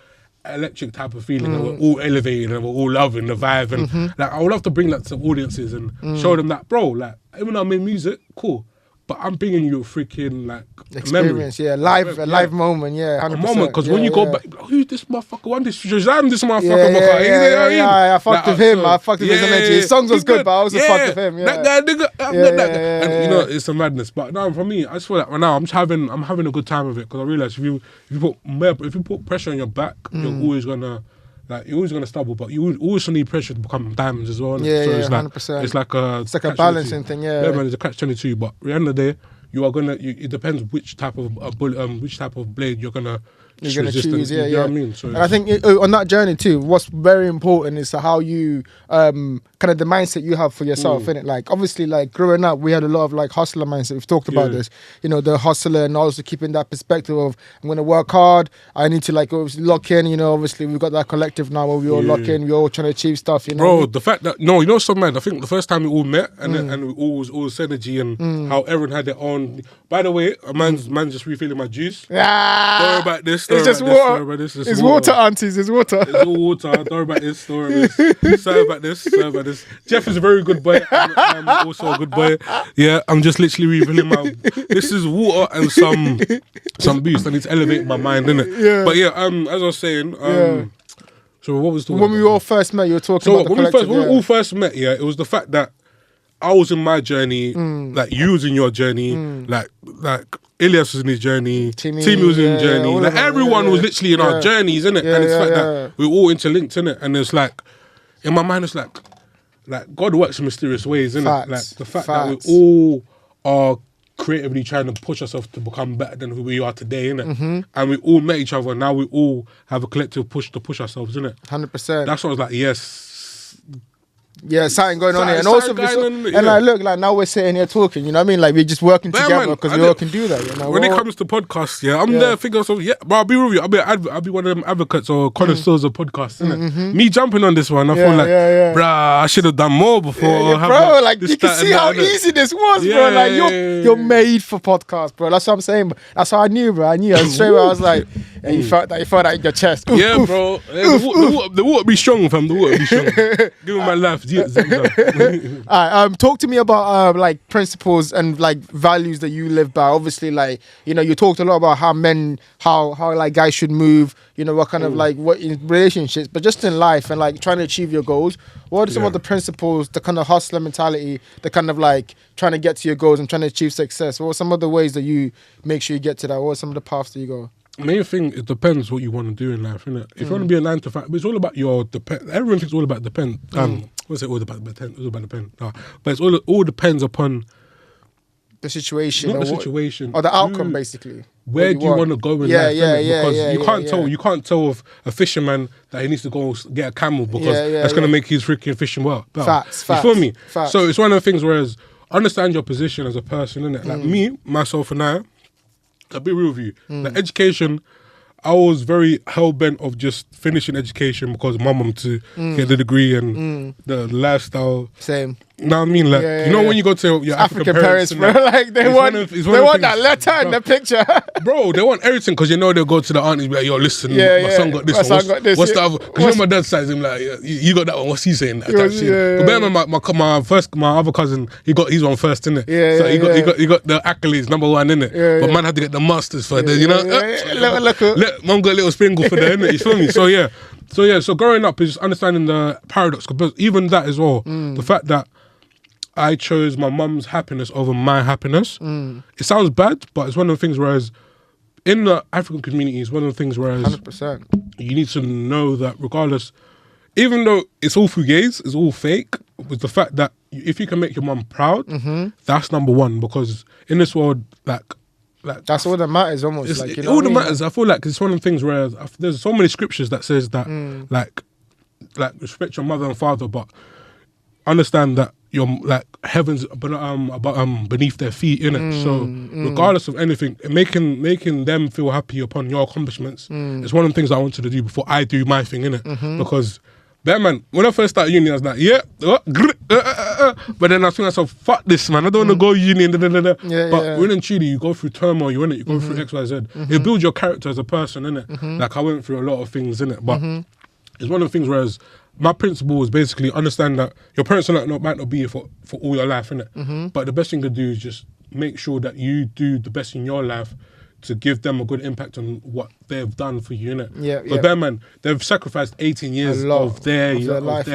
electric type of feeling and we're all elevated and we're all loving the vibe, and like I would love to bring that to audiences and show them that, bro, like even though I make music, cool, but I'm bringing you a freaking like experience, memory. live moment, 100%. A moment, because when you go back, who's this motherfucker? One this Shazam, this motherfucker. I fucked with him. I fucked with his energy. His songs was good, but I also fucked with him. That guy, nigga, that guy. And you know, it's a madness. But no, for me, I just feel like right now I'm having a good time with it, because I realize if you put pressure on your back, you're always gonna stumble, but you always need pressure to become diamonds as well. So it's like 100%. It's like a balancing thing. Yeah, man, it's a catch-22. But at the end of the day, you are gonna. It depends which type of which type of blade you're gonna choose. You know what I mean? So, and I think on that journey too, what's very important is how you kind of the mindset you have for yourself, innit? Like obviously, like growing up, we had a lot of like hustler mindset. We've talked about this, you know, the hustler, and also keeping that perspective of I'm gonna work hard. I need to like obviously lock in. You know, obviously we've got that collective now where we all lock in. We're all trying to achieve stuff. You know, bro. The fact that you know, something mad. I think the first time we all met and we all was synergy and how everyone had their own. By the way, a man's just refilling my juice. Don't worry about this. It's just water. It's water, aunties. It's water. It's all water. Don't worry about this. Don't worry about this. Sorry about this. Jeff is a very good boy. I'm also a good boy. Yeah, I'm just literally refilling my. This is water and some boost. I need to elevate my mind, innit? Yeah. But yeah, as I was saying, so what was the when we all first met? You were talking about when we all first met. Yeah, it was the fact that I was in my journey, like you was in your journey, like Ilyas was in his journey, Timmy was in his journey, like everyone was literally in our journeys, innit? And it's the fact that we're all interlinked, innit? And it's like, in my mind, it's like God works in mysterious ways, innit? Like the fact that we all are creatively trying to push ourselves to become better than who we are today, innit? And we all met each other. Now we all have a collective push to push ourselves, innit? 100%. That's what I was like, yes. Yeah, something going on here. And also, like, look, like, now we're sitting here talking, you know what I mean? Like, we're just working together because we all can do that, you know? When it comes to podcasts, I'm there thinking, so, but I'll be with you. I'll be one of them advocates or connoisseurs of podcasts, innit? Me jumping on this one, I feel like, bruh, I should have done more before. Bro, like, you can see how easy this was, bro. Like, you're made for podcasts, bro. That's what I'm saying. That's how I knew, bro. I knew. Straight away, I was like, you felt that in your chest. Oof, yeah, bro. The water be strong, fam. The water be strong. Give me my life. Talk to me about like principles and like values that you live by. Obviously, like, you know, you talked a lot about how like guys should move, you know, what kind of like what in relationships, but just in life and like trying to achieve your goals. What are some of the principles, the kind of hustler mentality, the kind of like trying to get to your goals and trying to achieve success? What are some of the ways that you make sure you get to that? What are some of the paths that you go? Main thing, it depends what you want to do in life, innit? If you want to be a 9 to 5, but it's all about everyone thinks it's all about depend. What's it all about? It's all about depend. No, but it's all depends upon the situation, not the situation, or the outcome, basically. Where do you want to go in life? Because you can't tell a fisherman that he needs to go get a camel because that's going to make his freaking fishing well. Facts. You feel me? Facts. So it's one of the things. Whereas understand your position as a person, innit? Like me, myself, and I'll be real with you. The education, I was very hell-bent of just finishing education because of my mum to get the degree and the lifestyle. Same. You know what I mean? Like, you know when you go to your African parents, bro, like they want that letter in the picture. Bro, they want everything because you know they'll go to the aunties and be like, yo, listen, my son got this one. What's the other? Because you know my dad's side, him like, you got that one, what's he saying? But bear my other cousin, he got his one first, innit? So he got the accolades, number one, innit? But man had to get the masters for the, you know? Mum got a little sprinkle for that, innit? You feel me? So growing up is just understanding the paradox, because even that as well, the fact that I chose my mum's happiness over my happiness. It sounds bad, but it's one of the things whereas in the African community, it's one of the things whereas 100%. You need to know that regardless, even though it's all fugazi, it's all fake, with the fact that if you can make your mum proud, that's number one, because in this world, like that's all that matters almost. Like, you know all that matters. I feel like it's one of the things where there's so many scriptures that says that like respect your mother and father, but understand that you're like heaven's beneath their feet, innit? So regardless of anything, making them feel happy upon your accomplishments is one of the things I wanted to do before I do my thing, innit? Because man, when I first started uni, I was like, but then I was thinking to myself, fuck this, man, I don't want to go uni. But when in truly, you go through turmoil, you go through X, Y, Z. It builds your character as a person, innit? Like I went through a lot of things, innit? But it's one of the things whereas my principle is basically understand that your parents might not be here for all your life, innit? But the best thing to do is just make sure that you do the best in your life to give them a good impact on what they've done for you, innit? But them, man, they've sacrificed 18 years of their life.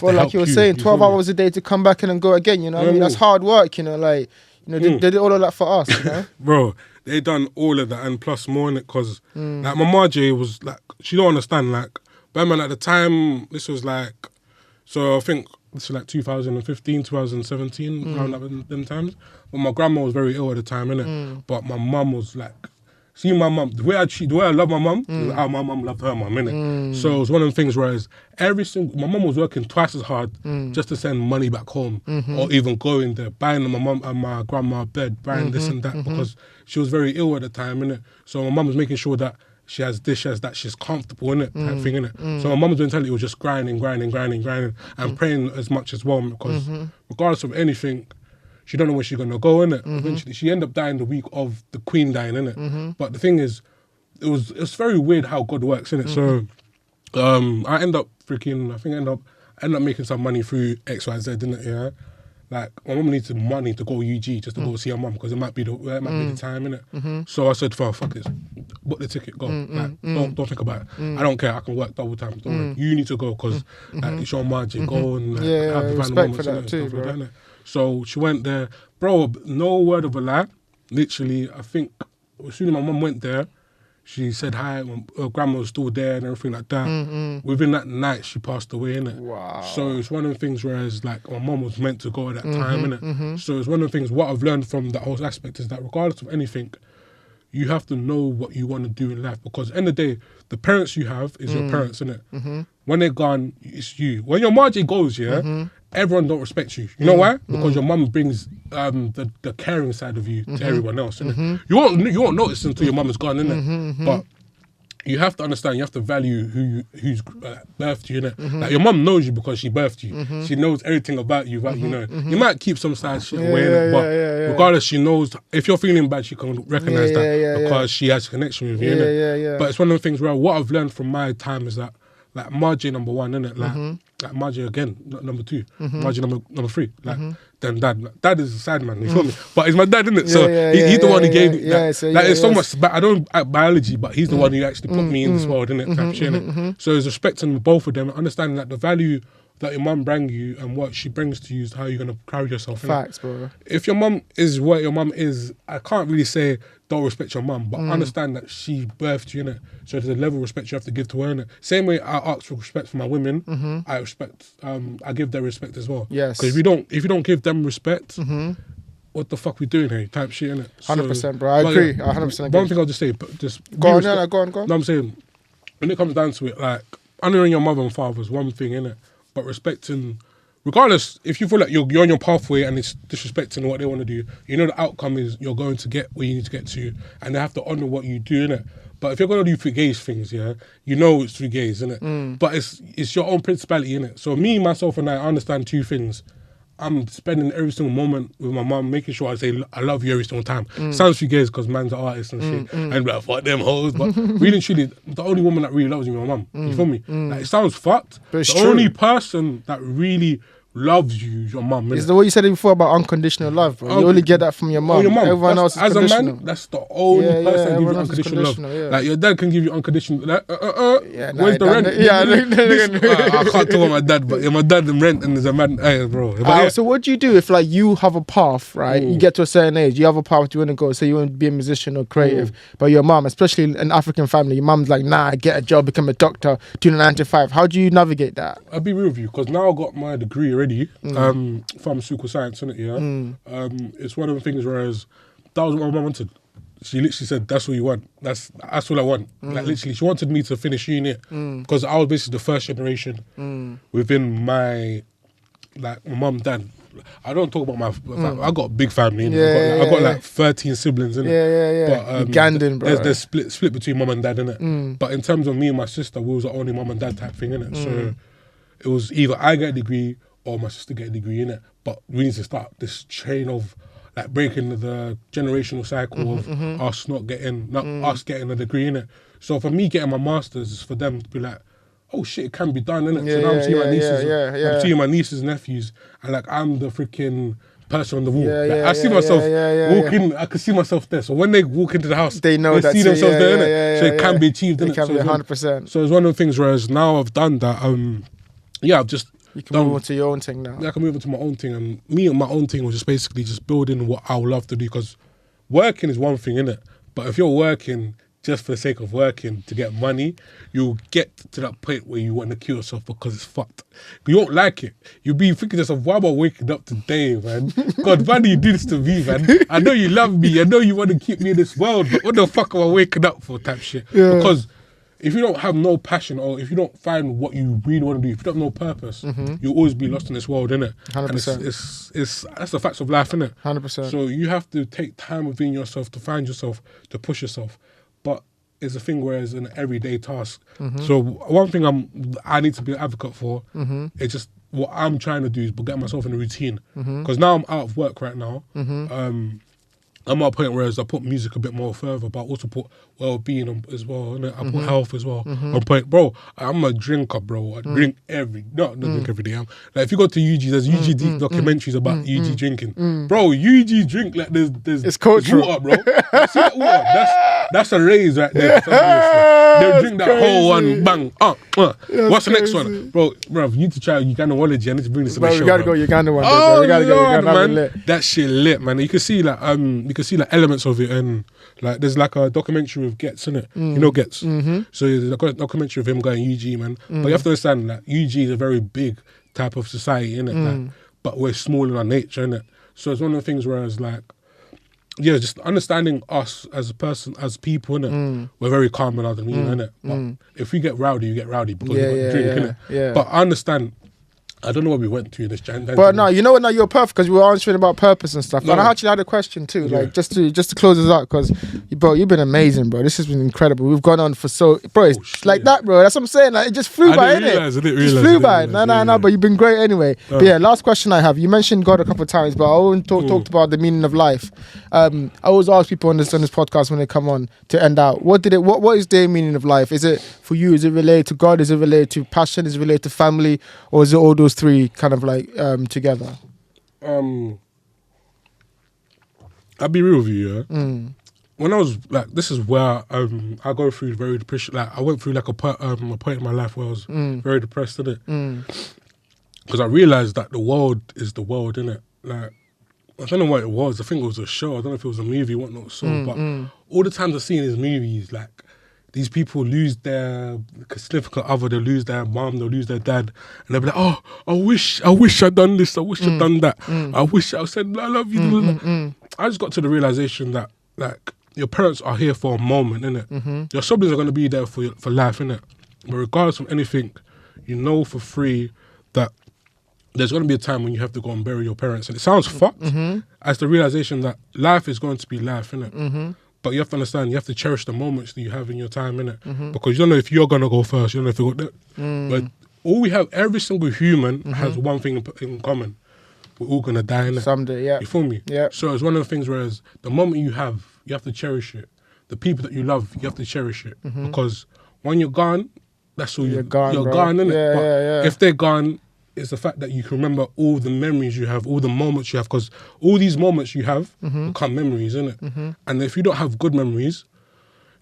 Well, like you were saying, 12 hours a day to come back in and go again, you know what I mean? That's hard work, you know, like, you know, they did all of that for us, you know? Bro, they done all of that and plus more, innit? Because, like, my Marjay was, like, she don't understand, like, but man, at the time, this was like, so I think this was like 2015, 2017, around them times. But my grandma was very ill at the time, innit? But my mum was like, see my mum, the way I love my mum, is how my mum loved her mum, innit? So it was one of the things whereas my mum was working twice as hard just to send money back home, or even going there, buying my mum and my grandma a bed, buying this and that, because she was very ill at the time, innit? So my mum was making sure that she has this, she has that, she's comfortable, innit? Type thing, innit? So my mum's mentality was just grinding, and praying as much as well, because regardless of anything, she don't know where she's gonna go, innit? Eventually, she ended up dying the week of the Queen dying, innit? But the thing is, it's very weird how God works, innit? So I end up making some money through XYZ, innit? Yeah. Like, my mum needs money to go UG just to go see her mum because it might be the time, innit? So I said to her, fuck this, book the ticket, go. Like, don't think about it. I don't care, I can work double time. Don't worry. You need to go because like, it's your margin. Go and like, have the final moments, that too, bro. Like that, so she went there. Bro, no word of a lie. Literally, I think as soon as my mum went there, She said hi when her grandma was still there and everything like that. Within that night, she passed away, innit? Wow. So it's one of the things whereas like my mum was meant to go at that time, innit? So it's one of the things, what I've learned from that whole aspect is that regardless of anything, you have to know what you want to do in life, because at the end of the day, the parents you have is your parents, innit? When they're gone, it's you. When your margie goes, everyone don't respect you. You know why? Because your mum brings the caring side of you to everyone else, innit? You won't notice until your mum is gone, innit? But you have to understand, you have to value who's birthed you, innit? Like your mum knows you because she birthed you. She knows everything about you, you know. You might keep some side shit away, innit? But regardless, she knows, if you're feeling bad, she can recognise that because she has a connection with you, innit? But it's one of the things where what I've learned from my time is that, like, Margie number one, innit? Like Margie again, number two. Margie number three. Like, then dad. Dad is a side man, you feel me? But he's my dad, innit? So he's the one who gave me, it's so much, I don't act biology, but he's the one who actually put me in this world, innit? Type shit, innit? So it's respecting both of them, understanding that the value that your mum bring you and what she brings to you is how you're going to carry yourself. Facts, bro. If your mum is what your mum is, I can't really say don't respect your mum, but understand that she birthed you, innit? So there's a level of respect you have to give to her, innit? Same way I ask for respect for my women, I respect, I give them respect as well. Yes. Because if you don't give them respect, what the fuck we doing here? Type shit, innit? 100%, bro. I agree. 100% agree. One thing I'll just say, but just go on. No, I'm saying, when it comes down to it, like, honouring your mother and father is one thing, innit? But respecting, regardless, if you feel like you're on your pathway and it's disrespecting what they want to do, you know the outcome is you're going to get where you need to get to, and they have to honour what you do, innit? But if you're going to do gays things, you know it's through gays, innit? But it's your own principality, innit? So me, myself and I understand two things. I'm spending every single moment with my mum, making sure I say I love you every single time. Sounds few gays because man's an artist and shit, and like fuck them hoes. But really and truly, the only woman that really loves you is my mum. You feel me? Like, it sounds fucked. But it's the true. Only person that really loves you is your mum. Is the way you said it before about unconditional love, bro? You only get that from your mum. Everyone else is as conditional. a man, that's the only person that gives you unconditional love. Like your dad can give you unconditional. Like, where's the rent? I can't talk about my dad, but my dad and rent and there's a man. Hey, bro. So what do you do if like you have a path, right? You get to a certain age, you have a path you want to go. Say you want to be a musician or creative, but your mum, especially in an African family, your mum's like, nah, get a job, become a doctor, do 9 to 5. How do you navigate that? I'll be real with you because now I got my degree already. Pharmaceutical science, isn't it? It's one of the things whereas that was what my mum wanted. She literally said, that's what you want. That's all I want. Like literally, she wanted me to finish uni because I was basically the first generation within my mum, dad. I don't talk about my family. I got a big family. I got like 13 siblings, innit? But Ugandan, bro. There's split between mum and dad, innit? But in terms of me and my sister, we was the only mum and dad type thing, innit? So it was either I get a degree or my sister get a degree, innit? But we need to start this chain of like breaking the generational cycle of us getting a degree, innit? So for me getting my masters is for them to be like, oh shit, it can be done, innit? So now I'm seeing my nieces, I'm seeing my nieces and nephews, and like I'm the freaking person on the wall. I see myself walking. I can see myself there. So when they walk into the house, they know they see themselves there, innit? So it can be achieved, innit? It can be 100%. So it's one of the things. Whereas now I've done that. I've just. You can move on to your own thing now. Yeah, I can move on to my own thing, and me and my own thing was just basically just building what I would love to do. Because working is one thing, innit? But if you're working just for the sake of working to get money, you'll get to that point where you want to kill yourself because it's fucked. You won't like it. You'll be thinking to yourself, why am I waking up today, man? God, why do you do this to me, man? I know you love me. I know you want to keep me in this world, but what the fuck am I waking up for type shit? Yeah. Because if you don't have no passion or if you don't find what you really want to do, if you don't have no purpose, you'll always be lost in this world, innit? 100%. And it's that's the facts of life, innit? 100%. So you have to take time within yourself to find yourself, to push yourself. But it's a thing where it's an everyday task. So one thing I need to be an advocate for, it's just what I'm trying to do is get myself in a routine. Because now I'm out of work right now. I'm at a point where I put music a bit more further, but I also put well-being on as well, and I put health as well. On point, bro, I'm a drinker, bro. I drink not drink every day. Like if you go to UG, there's UG documentaries about UG drinking. Bro, UG drink like there's it's cultural. water, bro. See that water? That's a raise right there. They'll drink that whole one, bang, what's the next one? Bro, you need to try Ugandawology. I need to bring this to the show, we gotta go Uganda one day, bro. bro. We gotta go Uganda, man. That shit lit, man. You can see like elements of it, and like there's like a documentary with Getz, innit? You know Getz? So there's a documentary of him going UG, man. But you have to understand that UG is a very big type of society, innit? Like, but we're small in our nature, innit? So it's one of the things where it's like, yeah, just understanding us as a person, as people, innit? We're very calm and other than innit? But if we get rowdy, you get rowdy because we got to drink, innit? Yeah. But I understand. I don't know what we went through this Jan. But no, you know what? Now you're perfect because we were answering about purpose and stuff. No. And I actually had a question too, like just to close this out, because bro, you've been amazing, bro. This has been incredible. We've gone on for it's like that, bro. That's what I'm saying. Like it just flew by, innit? I didn't realize. Just flew by. No. But you've been great anyway. But yeah, last question I have. You mentioned God a couple of times, but I always talked about the meaning of life. I always ask people on this podcast when they come on to end out. What is their meaning of life? Is it for you? Is it related to God? Is it related to passion? Is it related to family? Or is it all those three kind of like together? I'll be real with you, yeah. When I was like, this is where I go through very depression. Like I went through like a point in my life where I was very depressed, innit? Because I realized that the world is the world, innit? Like I don't know what it was. I think it was a show. I don't know if it was a movie, whatnot. But all the times I've seen these movies, like these people lose their significant other, they lose their mom, they lose their dad, and they'll be like, oh, I wish I'd done this, I wish I'd done that, I wish I said I love you. I just got to the realization that like your parents are here for a moment, innit? Your siblings are going to be there for life, innit? But regardless of anything, you know for free that there's going to be a time when you have to go and bury your parents. And it sounds fucked as the realization that life is going to be life, innit? But you have to understand, you have to cherish the moments that you have in your time, innit? Because you don't know if you're going to go first, you don't know if you're going to... But all we have, every single human has one thing in common. We're all going to die, innit? Someday, yeah. You feel me? Yeah. So it's one of the things whereas the moment you have to cherish it. The people that you love, you have to cherish it. Because when you're gone, that's all you're gone, innit? Yeah. If they're gone, it's the fact that you can remember all the memories you have, all the moments you have, because all these moments you have become memories, innit? And if you don't have good memories,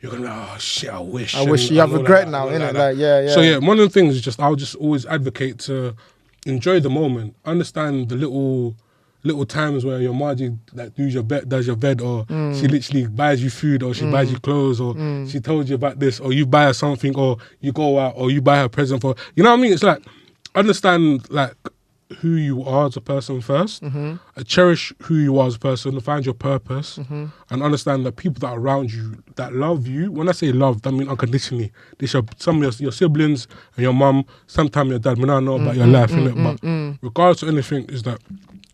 you're going to be like, oh shit, I wish. You have regret now, innit? Like, yeah. So yeah, one of the things is just, I'll just always advocate to enjoy the moment, understand the little times where your margie like does your bed, or she literally buys you food, or she buys you clothes, or she told you about this, or you buy her something, or you go out, or you buy her a present for, you know what I mean? It's like, understand like who you are as a person first, cherish who you are as a person, find your purpose, and understand that people that are around you that love you. When I say love, I mean unconditionally. They should, some of your siblings and your mum, sometimes your dad, may not know about your life, innit? But regardless of anything, is that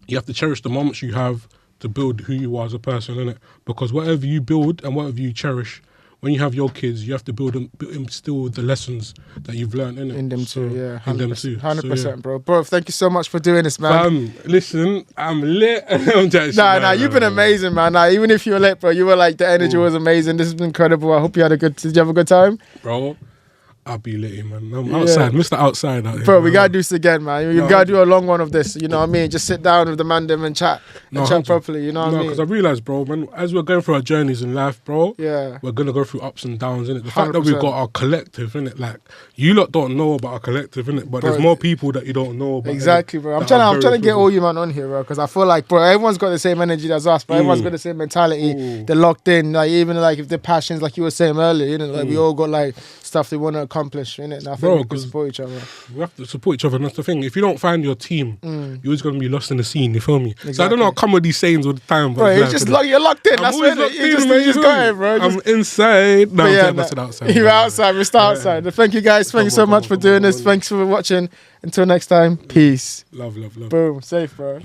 you have to cherish the moments you have to build who you are as a person, innit? Because whatever you build and whatever you cherish, when you have your kids, you have to instill the lessons that you've learned in them too, yeah. 100%, in them too. 100%, bro. Bro, thank you so much for doing this, man. Listen, I'm lit. Nah, you've been amazing, man. Nah, even if you were lit, bro, you were like, the energy was amazing. This has been incredible. I hope you had did you have a good time? Bro, I'll be lit, man. I'm outside, Mr. Outside out here. Bro, we gotta do this again, man. You gotta do a long one of this, you know what I mean? Just sit down with the man them and chat properly, you know what I mean? Because I realised, bro, man, as we're going through our journeys in life, bro, we're gonna go through ups and downs, innit? The fact that we've got our collective, innit? Like, you lot don't know about our collective, innit? But there's more people that you don't know about. Exactly, bro. I'm trying to get all you man on here, bro, because I feel like, bro, everyone's got the same energy as us, but everyone's got the same mentality. They're locked in, like, even like if their passions, like you were saying earlier, you know, like we all got like stuff they want to accomplish, innit? And I think we can support each other. We have to support each other, and that's the thing. If you don't find your team, you're always going to be lost in the scene, you feel me? Exactly. So I don't know, I come with these sayings all the time. But bro, it's just like, you're locked in. That's what you just got it, bro. I'm inside. No, I'm outside. You're outside, we're still outside. Thank you guys. Thank you so much for doing this. Thanks for watching. Until next time, peace. Love. Boom. Safe, bro.